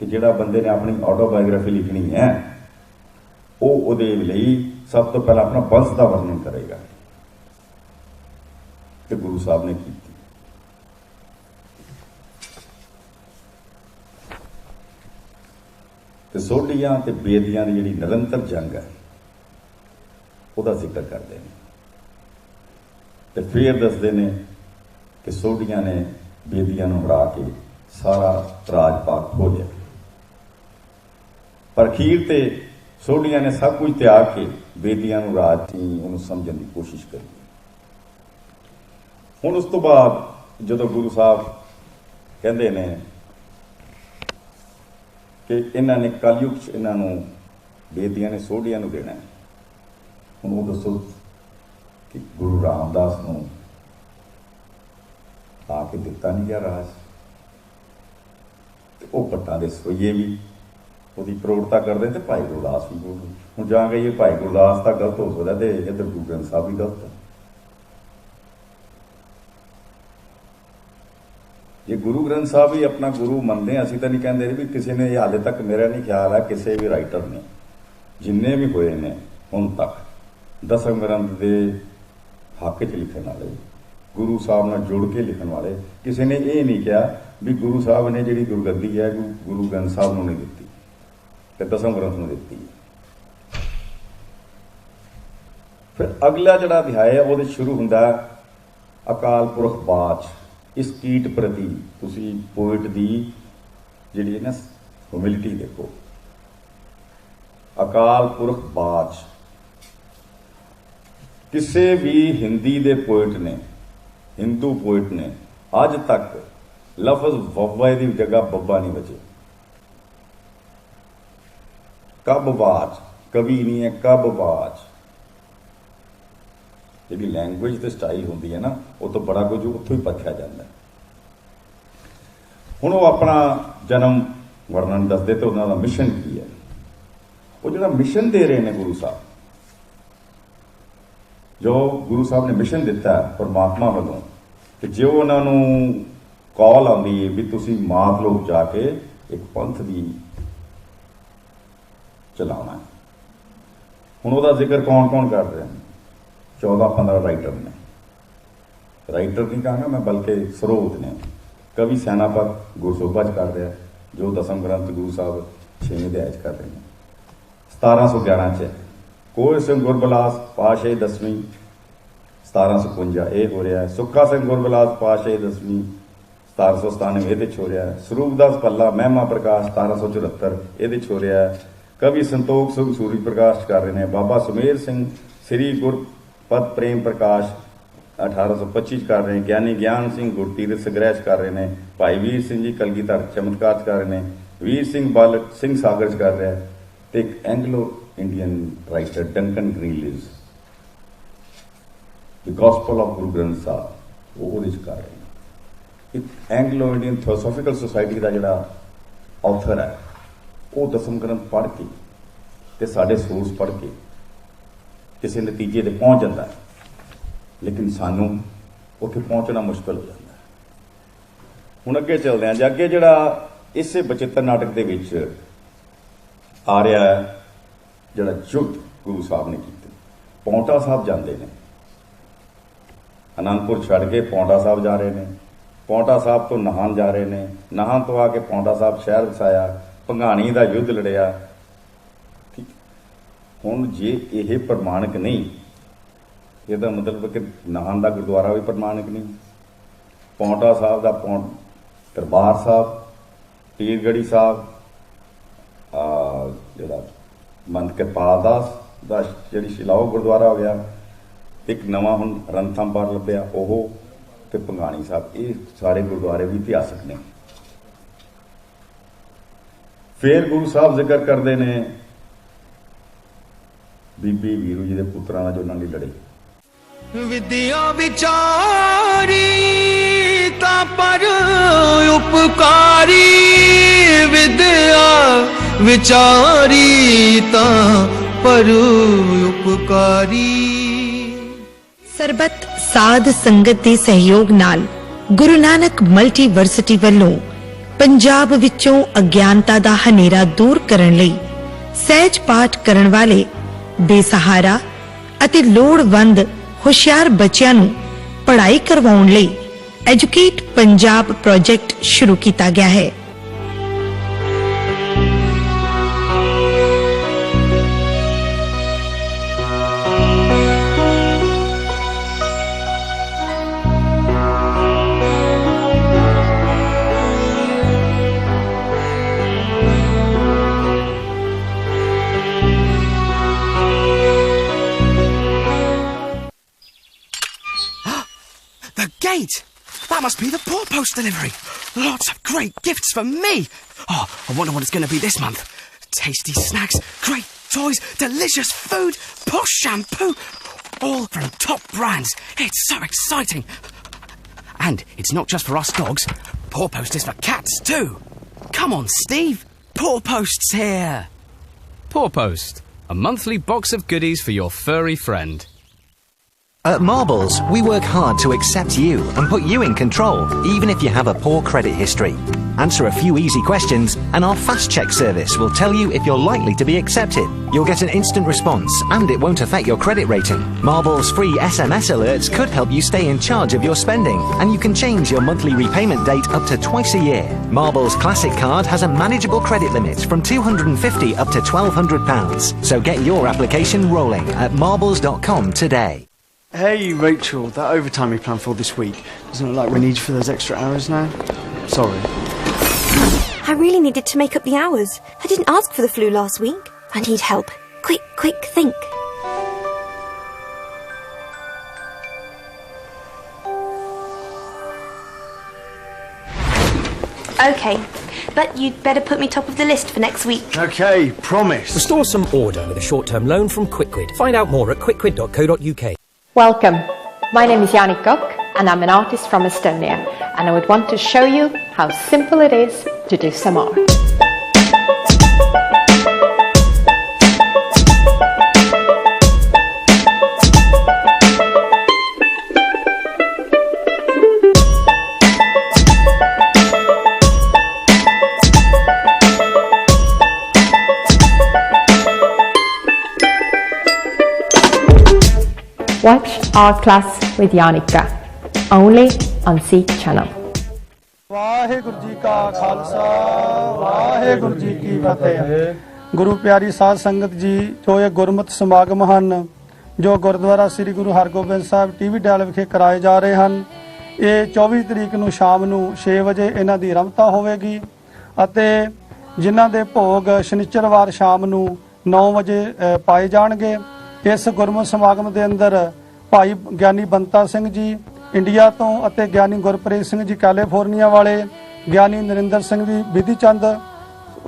कि जिहड़ा बंदे ने अपनी ऑटोबायोग्राफी लिखनी है वो उहदे लई सब तो पहला अपना वंश का वर्णन करेगा, कि गुरु साहब ने की। ते सोढियां ते बेदियां की जिहड़ी निरंतर जंग है उसका जिक्र करते हैं, ते फिर दसते हैं कि सोढियां ने बेदियां नूं हरा के सारा राजपाट खो लिया, पर अखीर ते सोढियां ने सब कुछ त्याग के बेदियां नूं राज थी उन्होंने समझने की कोशिश करी। हुण उस तो बाद जदों गुरु साहब कहते हैं कि इन्हां ने कलयुग च इन्हां नूं बेदियां ने सोढियां नूं देना है, हुण वो दसो कि गुरु रामदास नूं आके दिता नहीं गया राज, ते वो पट्टां दे सवैये भी उसकी प्रौढ़ता करते तो भाई गुरदास भी बोल, हूँ जा के ये भाई गुरदास तो गलत हो सकता है, तो इधर गुरु ग्रंथ साहब भी गलत है। जे गुरु ग्रंथ साहब ही अपना गुरु मनते, असीं तो नहीं कहते भी किसी ने, हाले तक मेरा नहीं ख्याल है किसी भी राइटर ने जिन्ने भी होए ने हुण तक दसम ग्रंथ के हक च लिखने वाले, गुरु साहब नाल जुड़ के लिखने वाले, किसी ने यह नहीं कहा भी गुरु साहब ने जिहड़ी गुरगद्दी है गुरु ग्रंथ साहब नूं नहीं दित्ती ते दसम ग्रंथ नूं दित्ती। फिर अगला जिहड़ा अध्याय है वो शुरू हुंदा अकाल पुरख बाच। इस कीट प्रति तुसी पोइट दी जिहड़ी ना ह्यूमिलिटी देखो, अकाल पुरख बाच। किसी भी हिंदी दे पोइट ने, हिंदू पोइट ने अज तक लफज वव्वा की जगह बब्बा नहीं बचे। कब बाज कवि नहीं है, कब बाज जी लैंग्वेज तो स्टाइल होती है ना, वो तो बड़ा कुछ उत्थों ही परखिया जाता है। हुण वो अपना जन्म वर्णन दसदे तो उन्होंने मिशन की है, वो जो मिशन दे रहे हैं गुरु साहब, जो गुरु साहब ने मिशन दिता है परमात्मा वालों कि जो उन्होंने कॉल आती है भी तुसी मात लोग जाके एक पंथ की चलाना है। हुण उसका जिक्र कौन कौन कर रहे हैं? 14-15 राइटर ने, राइटर नहीं कहना मैं बल्कि स्रोत ने। कवि सैनापत गुरसोभा च कर रहा है, जो दसम ग्रंथ गुरु साहब 6वें अध्याय च कर रहे हैं। 1711 च कोय सिंह गुरबिलास पातशाही 10वीं 1752 ये हो रहा है। सुक्खा सिंह गुरबिलास पातशाही 10वीं 1797 ये हो रहा है। स्वरूपदास भल्ला महिमा प्रकाश 1774 ये हो रहा है। कवि संतोख सिंह सूरी प्रकाश कर रहे हैं। बाबा सुमेर सिंह श्री गुरपत प्रेम प्रकाश 1825 कर रहे हैं। ज्ञानी ज्ञान सिंह गुरतीरथ संग्रह कर रहे हैं। भाई वीर सिंह जी कलगीधर चमत्कार कर रहे हैं। वीर सिंह बाल सिंह सागर कर रहा है। तो एक Anglo Indian writer Duncan Greenlees the gospel of Guru Granth साहब वो कर रहे हैं। एक एंग्लो इंडियन थियोसॉफिकल सोसाइटी का जोड़ा ऑथर है वो दसम ग्रंथ पढ़ के ते साडे सोर्स पढ़ के किसी नतीजे ते पहुंच जाता है, लेकिन सानू उत्थे पहुंचना मुश्किल हो जाता है। हुण अगे चलदे हां जी। अगे जिहड़ा इसे बचित्र नाटक दे विच आ रहा है जिहड़ा युद्ध गुरु साहब ने कीते। पौंटा साहब जाते हैं, आनंदपुर छड़ के पौंटा साहब जा रहे हैं। पौंटा साहब तो नाहन जा रहे हैं। नाहन तो आके पौंटा साहब शहर वसाया, भंगाणी का युद्ध लड़िया। ठीक हुण जे यह प्रमाणिक नहीं, यदा मतलब कि नाहन का गुरुद्वारा भी प्रमाणिक नहीं, पौंटा साहब का दरबार साहब, पीरगढ़ी साहब, जिहड़ा मंत किरपाल दास का जी शिलाओ गुरुद्वारा हो गया, एक नवा हुण रंथांपार लभ्या ओह, ते भंगाणी साहब, ये सारे गुरुद्वारे भी इतिहासक ने। फिर गुरु साहब जिक्र करते हैं बीबी वीरू जी के पुत्रां जो उन्होंने लड़े। विद्या विचारी ता पर उपकारी विद्या विचारी तां पर उपकारी। ਸਰਬੱਤ ਸਾਧ ਸੰਗਤ ਦੇ ਸਹਿਯੋਗ ਨਾਲ ਗੁਰੂ ਨਾਨਕ ਮਲਟੀਵਰਸਿਟੀ ਵੱਲੋਂ ਪੰਜਾਬ ਵਿੱਚੋਂ ਅਗਿਆਨਤਾ ਦਾ ਹਨੇਰਾ ਦੂਰ ਕਰਨ ਲਈ ਸਹਿਜ ਪਾਠ ਕਰਨ ਵਾਲੇ ਬੇਸਹਾਰਾ ਅਤੇ ਲੋੜਵੰਦ ਹੁਸ਼ਿਆਰ ਬੱਚਿਆਂ ਨੂੰ ਪੜ੍ਹਾਈ ਕਰਵਾਉਣ ਲਈ ਐਜੂਕੇਟ ਪੰਜਾਬ ਪ੍ਰੋਜੈਕਟ ਸ਼ੁਰੂ ਕੀਤਾ ਗਿਆ ਹੈ। The gate! That must be the Poor Post delivery. Lots of great gifts for me. Oh, I wonder what it's going to be this month. Tasty snacks, great toys, delicious food, posh shampoo, all from top brands. It's so exciting. And it's not just for us dogs. Poor Post is for cats too. Come on, Steve. Poor Post's here. Poor Post, a monthly box of goodies for your furry friend. At Marbles, we work hard to accept you and put you in control, even if you have a poor credit history. Answer a few easy questions and our Fast Check service will tell you if you're likely to be accepted. You'll get an instant response and it won't affect your credit rating. Marbles' free SMS alerts could help you stay in charge of your spending, and you can change your monthly repayment date up to twice a year. Marbles' Classic card has a manageable credit limit from £250 up to £1,200. So get your application rolling at marbles.com today. Hey Rachel, that overtime we planned for this week, doesn't look like we need you for those extra hours now. Sorry. I really needed to make up the hours. I didn't ask for the flu last week. I need help. Quick, think. Okay, but you'd better put me top of the list for next week. Okay, promise. Restore some order with a short-term loan from Quickquid. Find out more at quickquid.co.uk. Welcome. My name is Janik Gok and I'm an artist from Estonia, and I would want to show you how simple it is to do some art. Watch Art Class with Janika, only on Seek Channel. Waheguru ji ਕਾ ਖਾਲਸਾ ਵਾਹਿਗੁਰੂ ਜੀ ਕੀ ਫਤਿਹ। ਗੁਰੂ ਪਿਆਰੀ ਸਾਧ ਸੰਗਤ ਜੀ, ਜੋ ਇਹ ਗੁਰਮਤਿ ਸਮਾਗਮ ਹਨ ਜੋ ਗੁਰਦੁਆਰਾ ਸ੍ਰੀ ਗੁਰੂ ਹਰਗੋਬਿੰਦ ਸਾਹਿਬ ਟੀਵੀ ਡੈਲ ਵਿਖੇ ਕਰਾਏ ਜਾ ਰਹੇ ਹਨ, ਇਹ 24 ਤਰੀਕ ਨੂੰ ਸ਼ਾਮ ਨੂੰ 6 ਵਜੇ ਇਹਨਾਂ ਦੀ ਰਮਤਾ ਹੋਵੇਗੀ ਅਤੇ ਜਿਨ੍ਹਾਂ ਦੇ ਭੋਗ ਸ਼ਨੀਚਰਵਾਰ ਸ਼ਾਮ ਨੂੰ 9 ਵਜੇ ਪਾਏ ਜਾਣਗੇ। ਇਸ ਗੁਰਮਤਿ ਸਮਾਗਮ ਦੇ ਅੰਦਰ ਭਾਈ ਗਿਆਨੀ ਬੰਤਾ ਸਿੰਘ ਜੀ ਇੰਡੀਆ ਤੋਂ ਅਤੇ ਗਿਆਨੀ ਗੁਰਪ੍ਰੀਤ ਸਿੰਘ ਜੀ ਕੈਲੀਫੋਰਨੀਆ ਵਾਲੇ, ਗਿਆਨੀ ਨਰਿੰਦਰ ਸਿੰਘ ਜੀ ਵਿਧੀ ਚੰਦ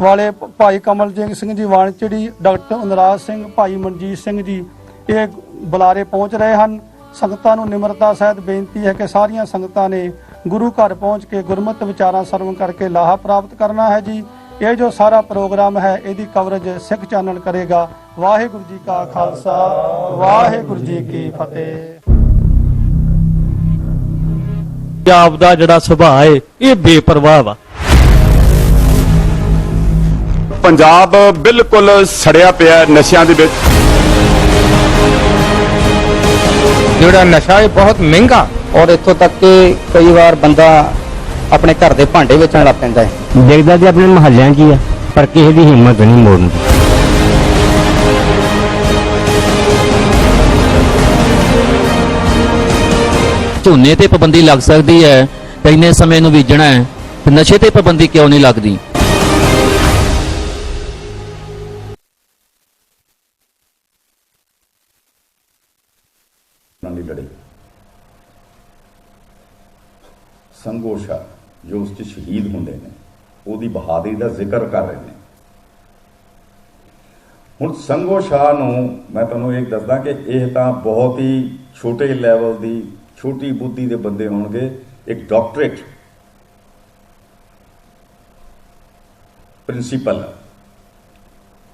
ਵਾਲੇ, ਭਾਈ ਕਮਲਜੀਤ ਸਿੰਘ ਜੀ ਵਾਣਚੜੀ, ਡਾਕਟਰ ਅਨਰਾਜ ਸਿੰਘ, ਭਾਈ ਮਨਜੀਤ ਸਿੰਘ ਜੀ ਇਹ ਬੁਲਾਰੇ ਪਹੁੰਚ ਰਹੇ ਹਨ। ਸੰਗਤਾਂ ਨੂੰ ਨਿਮਰਤਾ ਸਹਿਤ ਬੇਨਤੀ ਹੈ ਕਿ ਸਾਰੀਆਂ ਸੰਗਤਾਂ ਨੇ ਗੁਰੂ ਘਰ ਪਹੁੰਚ ਕੇ ਗੁਰਮਤਿ ਵਿਚਾਰਾਂ ਸਰਵਣ ਕਰਕੇ ਲਾਹਾ ਪ੍ਰਾਪਤ ਕਰਨਾ ਹੈ ਜੀ। ਇਹ ਜੋ ਸਾਰਾ ਪ੍ਰੋਗਰਾਮ ਹੈ ਇਹਦੀ ਕਵਰੇਜ ਸਿੱਖ ਚੈਨਲ ਕਰੇਗਾ। ਵਾਹਿਗੁਰੂ ਜੀ ਕਾ ਖਾਲਸਾ ਵਾਹਿਗੁਰੂ ਜੀ ਕੀ ਫਤਿਹ। ਆਪ ਦਾ ਜਿਹੜਾ ਸੁਭਾਅ ਹੈ ਇਹ ਬੇਪਰਵਾਹ ਵਾ। ਪੰਜਾਬ ਬਿਲਕੁਲ ਸੜਿਆ ਪਿਆ ਨਸ਼ਿਆਂ ਦੇ ਵਿੱਚ। ਜਿਹੜਾ ਨਸ਼ਾ ਹੈ ਬਹੁਤ ਮਹਿੰਗਾ, ਔਰ ਇੱਥੋਂ ਤੱਕ ਕਿ ਕਈ ਵਾਰ ਬੰਦਾ ਆਪਣੇ ਘਰ ਦੇ ਭਾਂਡੇ ਵੇਚਣ ਲੱਗ ਪੈਂਦਾ ਹੈ। ਦੇਖਦਾ ਜੀ ਆਪਣੇ ਮੁਹੱਲਿਆਂ 'ਚ ਹੀ ਆ, ਪਰ ਕਿਸੇ ਦੀ ਹਿੰਮਤ ਨਹੀਂ ਮੋੜਨ ਦੀ। ਝੋਨੇ ਤੇ ਪਾਬੰਦੀ ਲੱਗ ਸਕਦੀ ਹੈ, ਇੰਨੇ ਸਮੇਂ ਨੂੰ ਬੀਜਣਾ ਹੈ, ਨਸ਼ੇ ਤੇ ਪਾਬੰਦੀ ਕਿਉਂ ਨਹੀਂ ਲੱਗਦੀ? ਲੜੀ ਸੰਗੋਸ਼ਾ ਜੋ ਉਸ 'ਚ ਸ਼ਹੀਦ ਹੁੰਦੇ ਨੇ ਉਹਦੀ ਬਹਾਦਰੀ ਦਾ ਜ਼ਿਕਰ ਕਰ ਰਹੇ ਨੇ। ਹੁਣ ਸੰਗੋਸ਼ਾ ਨੂੰ ਮੈਂ ਤੁਹਾਨੂੰ ਇਹ ਦੱਸਦਾ ਕਿ ਇਹ ਤਾਂ ਬਹੁਤ ਹੀ ਛੋਟੇ ਲੈਵਲ ਦੀ ਛੋਟੀ ਬੁੱਧੀ ਦੇ ਬੰਦੇ ਹੋਣਗੇ। ਇੱਕ ਡਾਕਟਰੇਟ ਪ੍ਰਿੰਸੀਪਲ,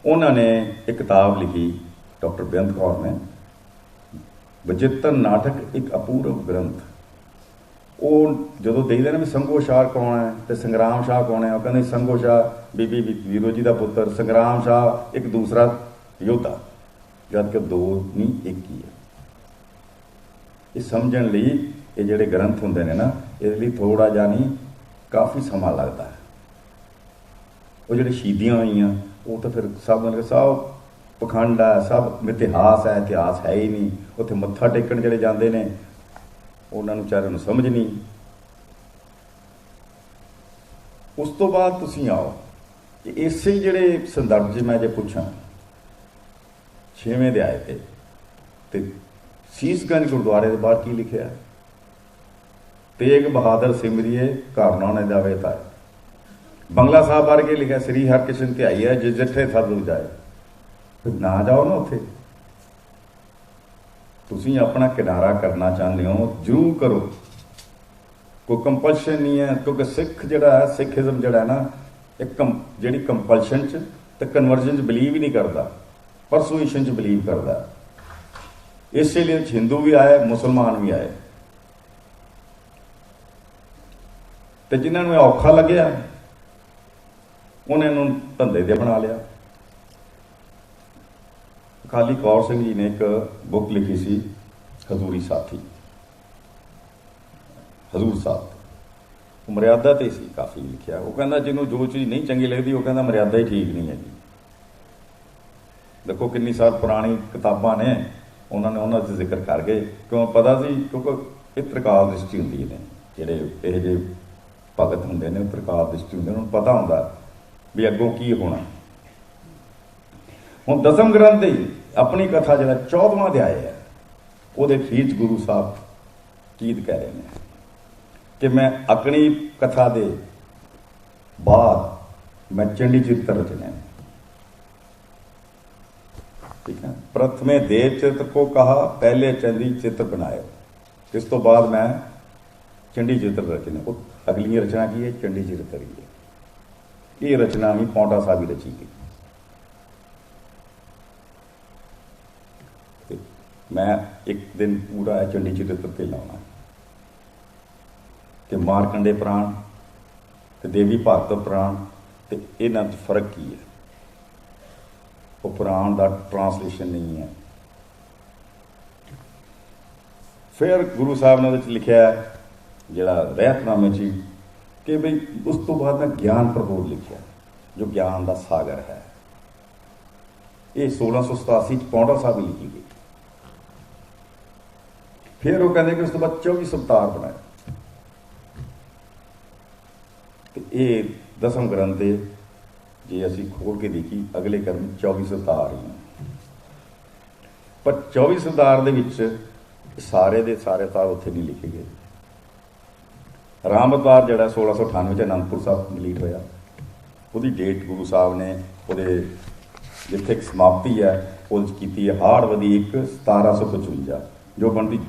ਉਹਨਾਂ ਨੇ ਇੱਕ ਕਿਤਾਬ ਲਿਖੀ, ਡਾਕਟਰ ਬੇਅੰਤ ਕੌਰ ਨੇ, ਬਚਿੱਤਰ ਨਾਟਕ ਇੱਕ ਅਪੂਰਵ ਗ੍ਰੰਥ। ਉਹ ਜਦੋਂ ਦੇਖਦੇ ਨੇ ਵੀ ਸੰਗੋ ਸ਼ਾਹ ਕੌਣ ਹੈ ਤੇ ਸੰਗਰਾਮ ਸ਼ਾਹ ਕੌਣ ਹੈ, ਉਹ ਕਹਿੰਦੇ ਸੰਗੋ ਸ਼ਾਹ ਬੀਬੀ ਵੀਰੋ ਜੀ ਦਾ ਪੁੱਤਰ, ਸੰਗਰਾਮ ਸ਼ਾਹ ਇੱਕ ਦੂਸਰਾ ਯੋਧਾ, ਜਦ ਕਿ ਦੋ ਨਹੀਂ ਇੱਕ ਹੀ ਹੈ। ਇਹ ਸਮਝਣ ਲਈ ਇਹ ਜਿਹੜੇ ਗ੍ਰੰਥ ਹੁੰਦੇ ਨੇ ਨਾ, ਇਹਦੇ ਲਈ ਥੋੜ੍ਹਾ ਜਿਹਾ ਨਹੀਂ ਕਾਫੀ ਸਮਾਂ ਲੱਗਦਾ ਹੈ। ਉਹ ਜਿਹੜੇ ਸ਼ਹੀਦੀਆਂ ਹੋਈਆਂ ਉਹ ਤਾਂ ਫਿਰ ਸਭ ਪਖੰਡ ਹੈ, ਸਭ ਇਤਿਹਾਸ ਹੈ, ਇਤਿਹਾਸ ਹੈ ਹੀ ਨਹੀਂ। ਉੱਥੇ ਮੱਥਾ ਟੇਕਣ ਜਿਹੜੇ ਜਾਂਦੇ ਨੇ ਉਹਨਾਂ ਨੂੰ ਵਿਚਾਰਿਆਂ ਨੂੰ ਸਮਝ ਨਹੀਂ। ਉਸ ਤੋਂ ਬਾਅਦ ਤੁਸੀਂ ਆਓ ਕਿ ਇਸੇ ਜਿਹੜੇ ਸੰਦਰਭ 'ਚ ਮੈਂ ਜੇ ਪੁੱਛਾਂ 6ਵੇਂ ਅਧਿਆਏ ਤੇ ਸੀਸਗੰਜ ਗੁਰਦੁਆਰੇ ਦੇ ਬਾਹਰ ਕੀ ਲਿਖਿਆ? ਤੇਗ ਬਹਾਦਰ ਸਿਮਰਿਏ ਘਰ ਨਾ ਜਾਵੇ ਤਾਂ। ਬੰਗਲਾ ਸਾਹਿਬ ਬਾਰੇ ਕੀ ਲਿਖਿਆ? ਸ੍ਰੀ ਹਰਿਕ੍ਰਿਸ਼ਨ ਧਿਆਈ ਹੈ ਜਿਸ ਜਿੱਥੇ ਸਤਿਗੁਰ ਜਾਏ। ਫਿਰ ਨਾ ਜਾਓ ਨਾ ਉੱਥੇ। ਤੁਸੀਂ ਆਪਣਾ ਕਿਨਾਰਾ ਕਰਨਾ ਚਾਹੁੰਦੇ ਹੋ, ਜ਼ਰੂਰ ਕਰੋ, ਕੋਈ ਕੰਪਲਸ਼ਨ ਨਹੀਂ ਹੈ। ਕਿਉਂਕਿ ਸਿੱਖ ਜਿਹੜਾ ਹੈ, ਸਿੱਖੀਜ਼ਮ ਜਿਹੜਾ ਹੈ ਨਾ, ਇੱਕ ਜਿਹੜੀ ਕੰਪਲਸ਼ਨ 'ਚ ਤੇ ਕਨਵਰਜਨ 'ਚ ਬਿਲੀਵ ਹੀ ਨਹੀਂ ਕਰਦਾ, ਪਰਸੂਏਸ਼ਨ 'ਚ ਬਿਲੀਵ ਕਰਦਾ। ਇਸੇ ਲਈ ਹਿੰਦੂ ਵੀ ਆਏ, ਮੁਸਲਮਾਨ ਵੀ ਆਏ, ਤੇ ਜਿਨ੍ਹਾਂ ਨੂੰ ਇਹ ਔਖਾ ਲੱਗਿਆ ਉਹਨਾਂ ਨੂੰ ਧੰਦੇ ਦੇ ਬਣਾ ਲਿਆ। ਅਕਾਲੀ ਕੌਰ ਸਿੰਘ ਜੀ ਨੇ ਇੱਕ ਬੁੱਕ ਲਿਖੀ ਸੀ, ਹਜ਼ੂਰੀ ਸਾਥੀ, ਹਜ਼ੂਰ ਸਾਹਿਬ, ਉਹ ਮਰਿਆਦਾ ਤੇ ਸੀ, ਕਾਫੀ ਲਿਖਿਆ। ਉਹ ਕਹਿੰਦਾ ਜਿਹਨੂੰ ਜੋ ਚੀਜ਼ ਨਹੀਂ ਚੰਗੀ ਲੱਗਦੀ ਉਹ ਕਹਿੰਦਾ ਮਰਿਆਦਾ ਹੀ ਠੀਕ ਨਹੀਂ ਹੈਗੀ। ਦੇਖੋ ਕਿੰਨੀ ਸਾਲ ਪੁਰਾਣੀ ਕਿਤਾਬਾਂ ਨੇ, ਉਹਨਾਂ ਨੇ ਉਹਨਾਂ 'ਚ ਜ਼ਿਕਰ ਕਰ ਗਏ। ਕਿਉਂ ਪਤਾ ਸੀ? ਕਿਉਂਕਿ ਇਹ ਤ੍ਰਿਕਾਲ ਦ੍ਰਿਸ਼ਟੀ ਹੁੰਦੀ ਨੇ, ਜਿਹੜੇ ਇਹ ਜਿਹੇ ਭਗਤ ਹੁੰਦੇ ਨੇ, ਤ੍ਰਿਕਾਲ ਦ੍ਰਿਸ਼ਟੀ ਹੁੰਦੇ, ਉਹਨਾਂ ਨੂੰ ਪਤਾ ਹੁੰਦਾ ਵੀ ਅੱਗੋਂ ਕੀ ਹੋਣਾ। ਹੁਣ ਦਸਮ ਗ੍ਰੰਥ ਦੀ ਆਪਣੀ ਕਥਾ ਜਿਹੜਾ 14ਵਾਂ ਅਧਿਆਇ ਹੈ, ਉਹਦੇ ਅਖੀਰ 'ਚ ਗੁਰੂ ਸਾਹਿਬ ਕੀ ਕਹਿ ਰਹੇ ਨੇ ਕਿ ਮੈਂ ਆਪਣੀ ਕਥਾ ਦੇ ਬਾਅਦ ਮੈਂ ਚੰਡੀ ਚਿੱਤਰ ਰਚਨੇ। ਠੀਕ ਹੈ, ਪ੍ਰਥਮੇ ਦੇਵ ਚਿੱਤਰ ਕੋ ਕਹਾ, ਪਹਿਲੇ ਚੰਡੀ ਚਿੱਤਰ ਬਣਾਏ। ਇਸ ਤੋਂ ਬਾਅਦ ਮੈਂ ਚੰਡੀ ਚਿੱਤਰ ਰਚਨੇ। ਉਹ ਅਗਲੀ ਰਚਨਾ ਕੀ ਹੈ? ਚੰਡੀ ਚਿੱਤਰ ਹੀ ਹੈ। ਇਹ ਰਚਨਾ ਵੀ ਪੌਂਟਾ ਸਾਹਿਬ ਹੀ ਰਚੀ ਗਈ। ਮੈਂ ਇੱਕ ਦਿਨ ਪੂਰਾ ਚੰਡੀ ਚਿੱਤਰ ਤੇ ਲਾਉਣਾ ਕਿ ਮਾਰਕੰਡੇ ਪ੍ਰਾਣ ਤੇ ਦੇਵੀ ਭਾਗਵਤ ਪ੍ਰਾਣ ਤੇ ਇਹਨਾਂ 'ਚ ਫਰਕ ਕੀ ਹੈ। ਉਹ ਪੁਰਾਣ ਦਾ ਟ੍ਰਾਂਸਲੇਸ਼ਨ ਨਹੀਂ ਹੈ। ਫਿਰ ਗੁਰੂ ਸਾਹਿਬ ਨੇ ਉਹਦੇ 'ਚ ਲਿਖਿਆ ਜਿਹੜਾ ਰਹਿਤਨਾਮੇ 'ਚ ਕਿ ਬਈ ਉਸ ਤੋਂ ਬਾਅਦ ਮੈਂ ਗਿਆਨ ਪ੍ਰਬੋਧ ਲਿਖਿਆ, ਜੋ ਗਿਆਨ ਦਾ ਸਾਗਰ ਹੈ। ਇਹ 1687 'ਚ ਪੌਂਟਾ ਸਾਹਿਬ ਹੀ ਲਿਖੀ ਗਈ। ਫਿਰ ਉਹ ਕਹਿੰਦੇ ਕਿ ਉਸ ਤੋਂ ਬਾਅਦ 24 ਅਵਤਾਰ ਬਣਾਏ। ਤੇ ਇਹ ਦਸਮ ਗ੍ਰੰਥ ਦੇ ਜੇ ਅਸੀਂ ਖੋਲ ਕੇ ਦੇਖੀ, ਅਗਲੇ ਕਰਮ 24 ਅਵਤਾਰ ਹੀ। ਪਰ 24 ਅਵਤਾਰ ਦੇ ਵਿੱਚ ਸਾਰੇ ਦੇ ਸਾਰੇ ਅਵਤਾਰ ਉੱਥੇ ਨਹੀਂ ਲਿਖੇ ਗਏ। ਰਾਮ ਅਵਤਾਰ ਜਿਹੜਾ 1698 'ਚ ਅਨੰਦਪੁਰ ਸਾਹਿਬ ਕੰਪਲੀਟ ਹੋਇਆ, ਉਹਦੀ ਡੇਟ ਗੁਰੂ ਸਾਹਿਬ ਨੇ ਉਹਦੇ ਜਿੱਥੇ ਇੱਕ ਸਮਾਪਤੀ ਹੈ ਉਹਦੇ 'ਚ ਕੀਤੀ ਹੈ ਹਾੜਵਦੀ 1 1755, ਜੋ ਬਣਦੀ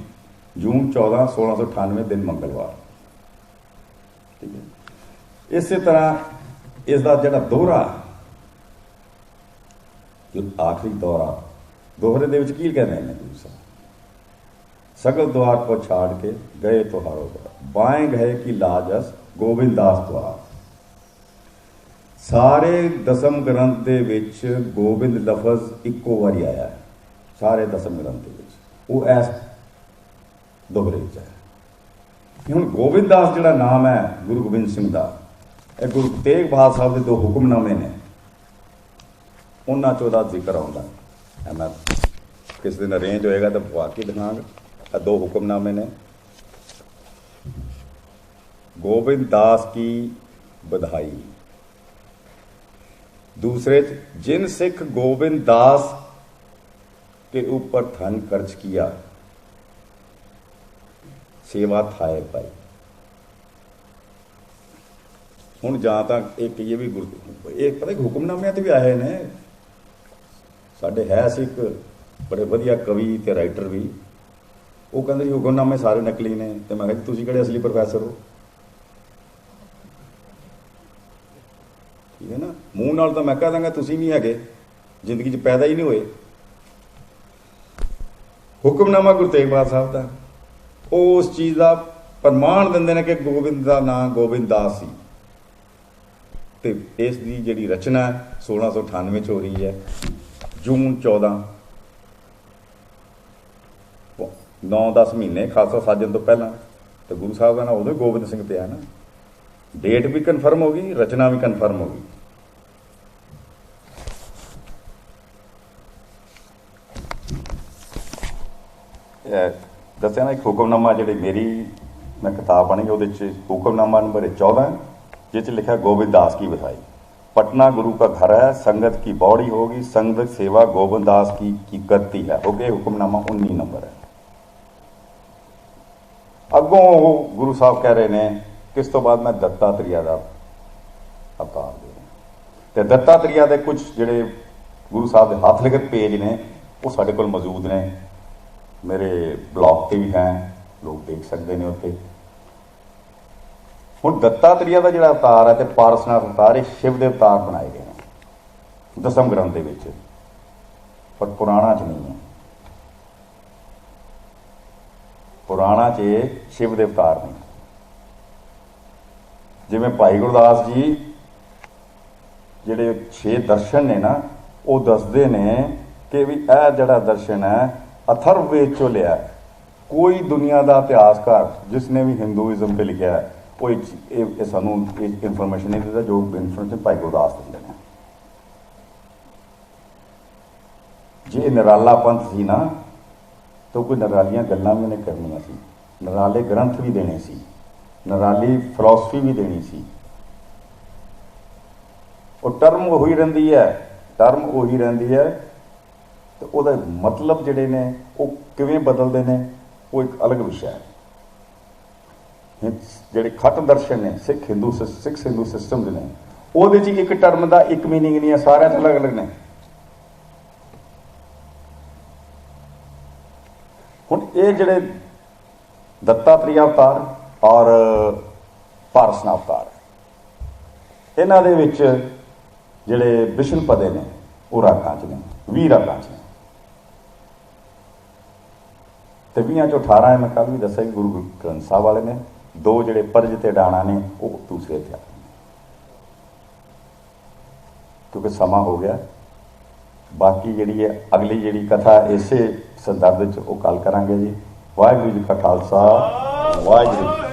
ਜੂਨ 14 1698 ਦਿਨ ਮੰਗਲਵਾਰ। ਠੀਕ ਹੈ, ਇਸੇ ਤਰ੍ਹਾਂ ਇਸ ਦਾ ਜਿਹੜਾ ਦੋਹਰਾ, ਜੋ ਆਖਰੀ ਦੋਹਰੇ ਦੇ ਵਿੱਚ ਕੀ ਕਹਿੰਦੇ ਨੇ ਗੁਰੂ ਸਾਹਿਬ? ਸਗਲ ਦੁਆਰ ਕੋ ਛਾੜ ਕੇ ਗਏ ਤੁਹਾਰੋ ਬਾएं ਗਏ ਕਿ ਲਾਜਸ ਗੋਬਿੰਦ ਦਾਸ ਦੁਆਰ। ਸਾਰੇ ਦਸਮ ਗ੍ਰੰਥ ਦੇ ਵਿੱਚ ਗੋਬਿੰਦ ਲਫ਼ਜ਼ ਇੱਕੋ ਵਾਰੀ ਆਇਆ ਹੈ, ਸਾਰੇ ਦਸਮ ਗ੍ਰੰਥ ਦੇ ਵਿੱਚ। ਉਹ ਐਸ ਦੋਹਰੇ ਵਿੱਚ ਹੈ। ਹੁਣ ਗੋਬਿੰਦ ਦਾਸ ਜਿਹੜਾ ਨਾਮ ਹੈ ਗੁਰੂ ਗੋਬਿੰਦ ਸਿੰਘ ਦਾ, ਇਹ ਗੁਰੂ ਤੇਗ ਬਹਾਦਰ ਸਾਹਿਬ ਦੇ 2 ਹੁਕਮਨਾਮੇ ਨੇ, ਉਹਨਾਂ 'ਚ ਉਹਦਾ ਜ਼ਿਕਰ ਆਉਂਦਾ। ਮੈਂ ਕਿਸ ਦਿਨ ਅਰੇਂਜ ਹੋਏਗਾ ਤਾਂ ਪਵਾ ਕੇ ਦਿਖਾਂਗਾ। ਇਹ 2 ਹੁਕਮਨਾਮੇ ਨੇ। गोविंद दास की बधाई। दूसरे, जिन सिख गोविंद दास के ऊपर धन खर्च किया सेवा थाए पाई। हुण जहाँ तक एक ये भी एक पता हुक्मनामे ते भी आए ने साडे है सिख बड़े वधिया कवि ते राइटर भी, वो कहते जी हुक्मनामे सारे नकली ने। तो मैं तुसीं किहड़े असली प्रोफैसर हो? ਠੀਕ ਹੈ ਨਾ। ਮੂੰਹ ਨਾਲ ਤਾਂ ਮੈਂ ਕਹਿ ਦਾਂਗਾ ਤੁਸੀਂ ਨਹੀਂ ਹੈਗੇ, ਜ਼ਿੰਦਗੀ 'ਚ ਪੈਦਾ ਹੀ ਨਹੀਂ ਹੋਏ। ਹੁਕਮਨਾਮਾ ਗੁਰੂ ਤੇਗ ਬਹਾਦਰ ਸਾਹਿਬ ਦਾ, ਉਹ ਉਸ ਚੀਜ਼ ਦਾ ਪ੍ਰਮਾਣ ਦਿੰਦੇ ਨੇ ਕਿ ਗੋਬਿੰਦ ਦਾ ਨਾਂ ਗੋਬਿੰਦ ਦਾਸ ਸੀ। ਤੇ ਇਸ ਦੀ ਜਿਹੜੀ ਰਚਨਾ 1698 'ਚ ਹੋ ਰਹੀ ਹੈ, ਜੂਨ 14, 9-10 ਮਹੀਨੇ ਖਾਲਸਾ ਸਾਜਣ ਤੋਂ ਪਹਿਲਾਂ। ਤੇ ਗੁਰੂ ਸਾਹਿਬ ਦਾ ਨਾਂ ਉਦੋਂ ਹੀ ਗੋਬਿੰਦ ਸਿੰਘ ਪਿਆ ਨਾ। ਡੇਟ ਵੀ ਕਨਫਰਮ ਹੋ ਗਈ, ਰਚਨਾ ਵੀ ਕਨਫਰਮ ਹੋ ਗਈ। ਦੱਸਿਆ ਨਾ ਇੱਕ ਹੁਕਮਨਾਮਾ ਜਿਹੜੀ ਮੈਂ ਕਿਤਾਬ ਬਣੀ, ਉਹਦੇ 'ਚ ਹੁਕਮਨਾਮਾ ਨੰਬਰ 14 जिस लिखा गोविंद दास की बधाई। पटना गुरु का घर है, संगत की बौड़ी होगी, संगत सेवा गोविंद दास की करती है। ओके, हुक्मनामा 19 नंबर है। अगों गुरु साहब कह रहे ने किस तो बाद मैं दत्तात्रेय का अवतार दे रहा। तो दत्तात्रेय के कुछ जोड़े गुरु साहब के हथ लिखित पेज ने वो साढ़े कोल मौजूद ने, मेरे ब्लॉग पर भी हैं, लोग देख सकते हैं उत्ते। ਹੁਣ ਦੱਤਾਤਰੇय ਦਾ ਜਿਹੜਾ ਅਵਤਾਰ ਹੈ ਤੇ ਪਾਰਸਨਾਥ ਅਵਤਾਰ, ਇਹ ਸ਼ਿਵ ਦੇ ਅਵਤਾਰ ਬਣਾਏ ਗਏ ਨੇ ਦਸਮ ਗ੍ਰੰਥ ਦੇ ਵਿੱਚ, ਪਰ ਪੁਰਾਣਾ 'ਚ ਨਹੀਂ ਹੈ। ਪੁਰਾਣਾ 'ਚ ਸ਼ਿਵ ਦੇ ਅਵਤਾਰ ਨਹੀਂ। ਜਿਵੇਂ ਭਾਈ ਗੁਰਦਾਸ ਜੀ ਜਿਹੜੇ 6 ਦਰਸ਼ਨ ਨੇ ਨਾ, ਉਹ ਦੱਸਦੇ ਨੇ ਕਿ ਵੀ ਇਹ ਜਿਹੜਾ ਦਰਸ਼ਨ ਹੈ ਅਥਰਵ ਵੇਦ 'ਚੋਂ ਲਿਆ। ਕੋਈ ਦੁਨੀਆ ਦਾ ਇਤਿਹਾਸਕਾਰ ਜਿਸਨੇ ਵੀ ਹਿੰਦੂਇਜ਼ਮ 'ਤੇ ਲਿਖਿਆ ਹੈ ਉਹ ਸਾਨੂੰ ਇਨਫੋਰਮੇਸ਼ਨ ਨਹੀਂ ਦਿੰਦਾ, ਜੋ ਇਨਫੋਰਮੇਸ਼ਨ ਭਾਈ ਗੁਰਦਾਸ ਦਿੰਦੇ ਨੇ। ਜੇ ਨਿਰਾਲਾ ਪੰਥ ਸੀ ਨਾ, ਤਾਂ ਕੋਈ ਨਿਰਾਲੀਆਂ ਗੱਲਾਂ ਵੀ ਉਹਨੇ ਕਰਨੀਆਂ ਸੀ, ਨਿਰਾਲੇ ਗ੍ਰੰਥ ਵੀ ਦੇਣੇ ਸੀ, ਨਿਰਾਲੀ ਫਿਲਾਸਫੀ ਵੀ ਦੇਣੀ ਸੀ। ਉਹ ਟਰਮ ਉਹੀ ਰਹਿੰਦੀ ਹੈ, ਟਰਮ ਉਹੀ ਰਹਿੰਦੀ ਹੈ, ਤੇ ਉਹਦਾ ਮਤਲਬ ਜਿਹੜੇ ਨੇ ਉਹ ਕਿਵੇਂ ਬਦਲਦੇ ਨੇ, ਉਹ ਇੱਕ ਅਲੱਗ ਵਿਸ਼ਾ ਹੈ। ਜਿਹੜੇ ਖੱਟ ਦਰਸ਼ਨ ਨੇ, ਸਿੱਖ ਹਿੰਦੂ ਸਿਸਟਮ ਦੇ ਨੇ, ਉਹਦੇ 'ਚ ਇੱਕ ਟਰਮ ਦਾ ਇੱਕ ਮੀਨਿੰਗ ਨਹੀਂ ਹੈ, ਸਾਰਿਆਂ 'ਚ ਅਲੱਗ ਅਲੱਗ ਨੇ। ਹੁਣ ਇਹ ਜਿਹੜੇ ਦੱਤਾਤਰੇय ਅਵਤਾਰ ਔਰ ਪਾਰਸਨਾਥ ਅਵਤਾਰ, ਇਹਨਾਂ ਦੇ ਵਿੱਚ ਜਿਹੜੇ ਵਿਸ਼ਨ ਪਦੇ ਨੇ ਉਹ ਰਾਗਾਂ 'ਚ ਨੇ, 20 ਰਾਗਾਂ 'ਚ ਨੇ। ਤੇ 20 'ਚੋਂ 18 ਮੈਂ ਕੱਲ੍ਹ ਵੀ ਦੱਸਿਆ ਕਿ ਗੁਰੂ ਗ੍ਰੰਥ ਸਾਹਿਬ ਵਾਲੇ ਨੇ, 2 ਜਿਹੜੇ ਪਰਜ ਤੇ ਡਾਣਾ ਨੇ ਉਹ ਦੂਸਰੇ ਤੇ। ਕਿਉਂਕਿ ਸਮਾਂ ਹੋ ਗਿਆ, ਬਾਕੀ ਜਿਹੜੀ ਹੈ ਅਗਲੀ ਜਿਹੜੀ ਕਥਾ ਇਸੇ ਸੰਦਰਭ ਵਿੱਚ ਉਹ ਕੱਲ੍ਹ ਕਰਾਂਗੇ ਜੀ। ਵਾਹਿਗੁਰੂ ਜੀ ਕਾ ਖਾਲਸਾ, ਵਾਹਿਗੁਰੂ ਜੀ।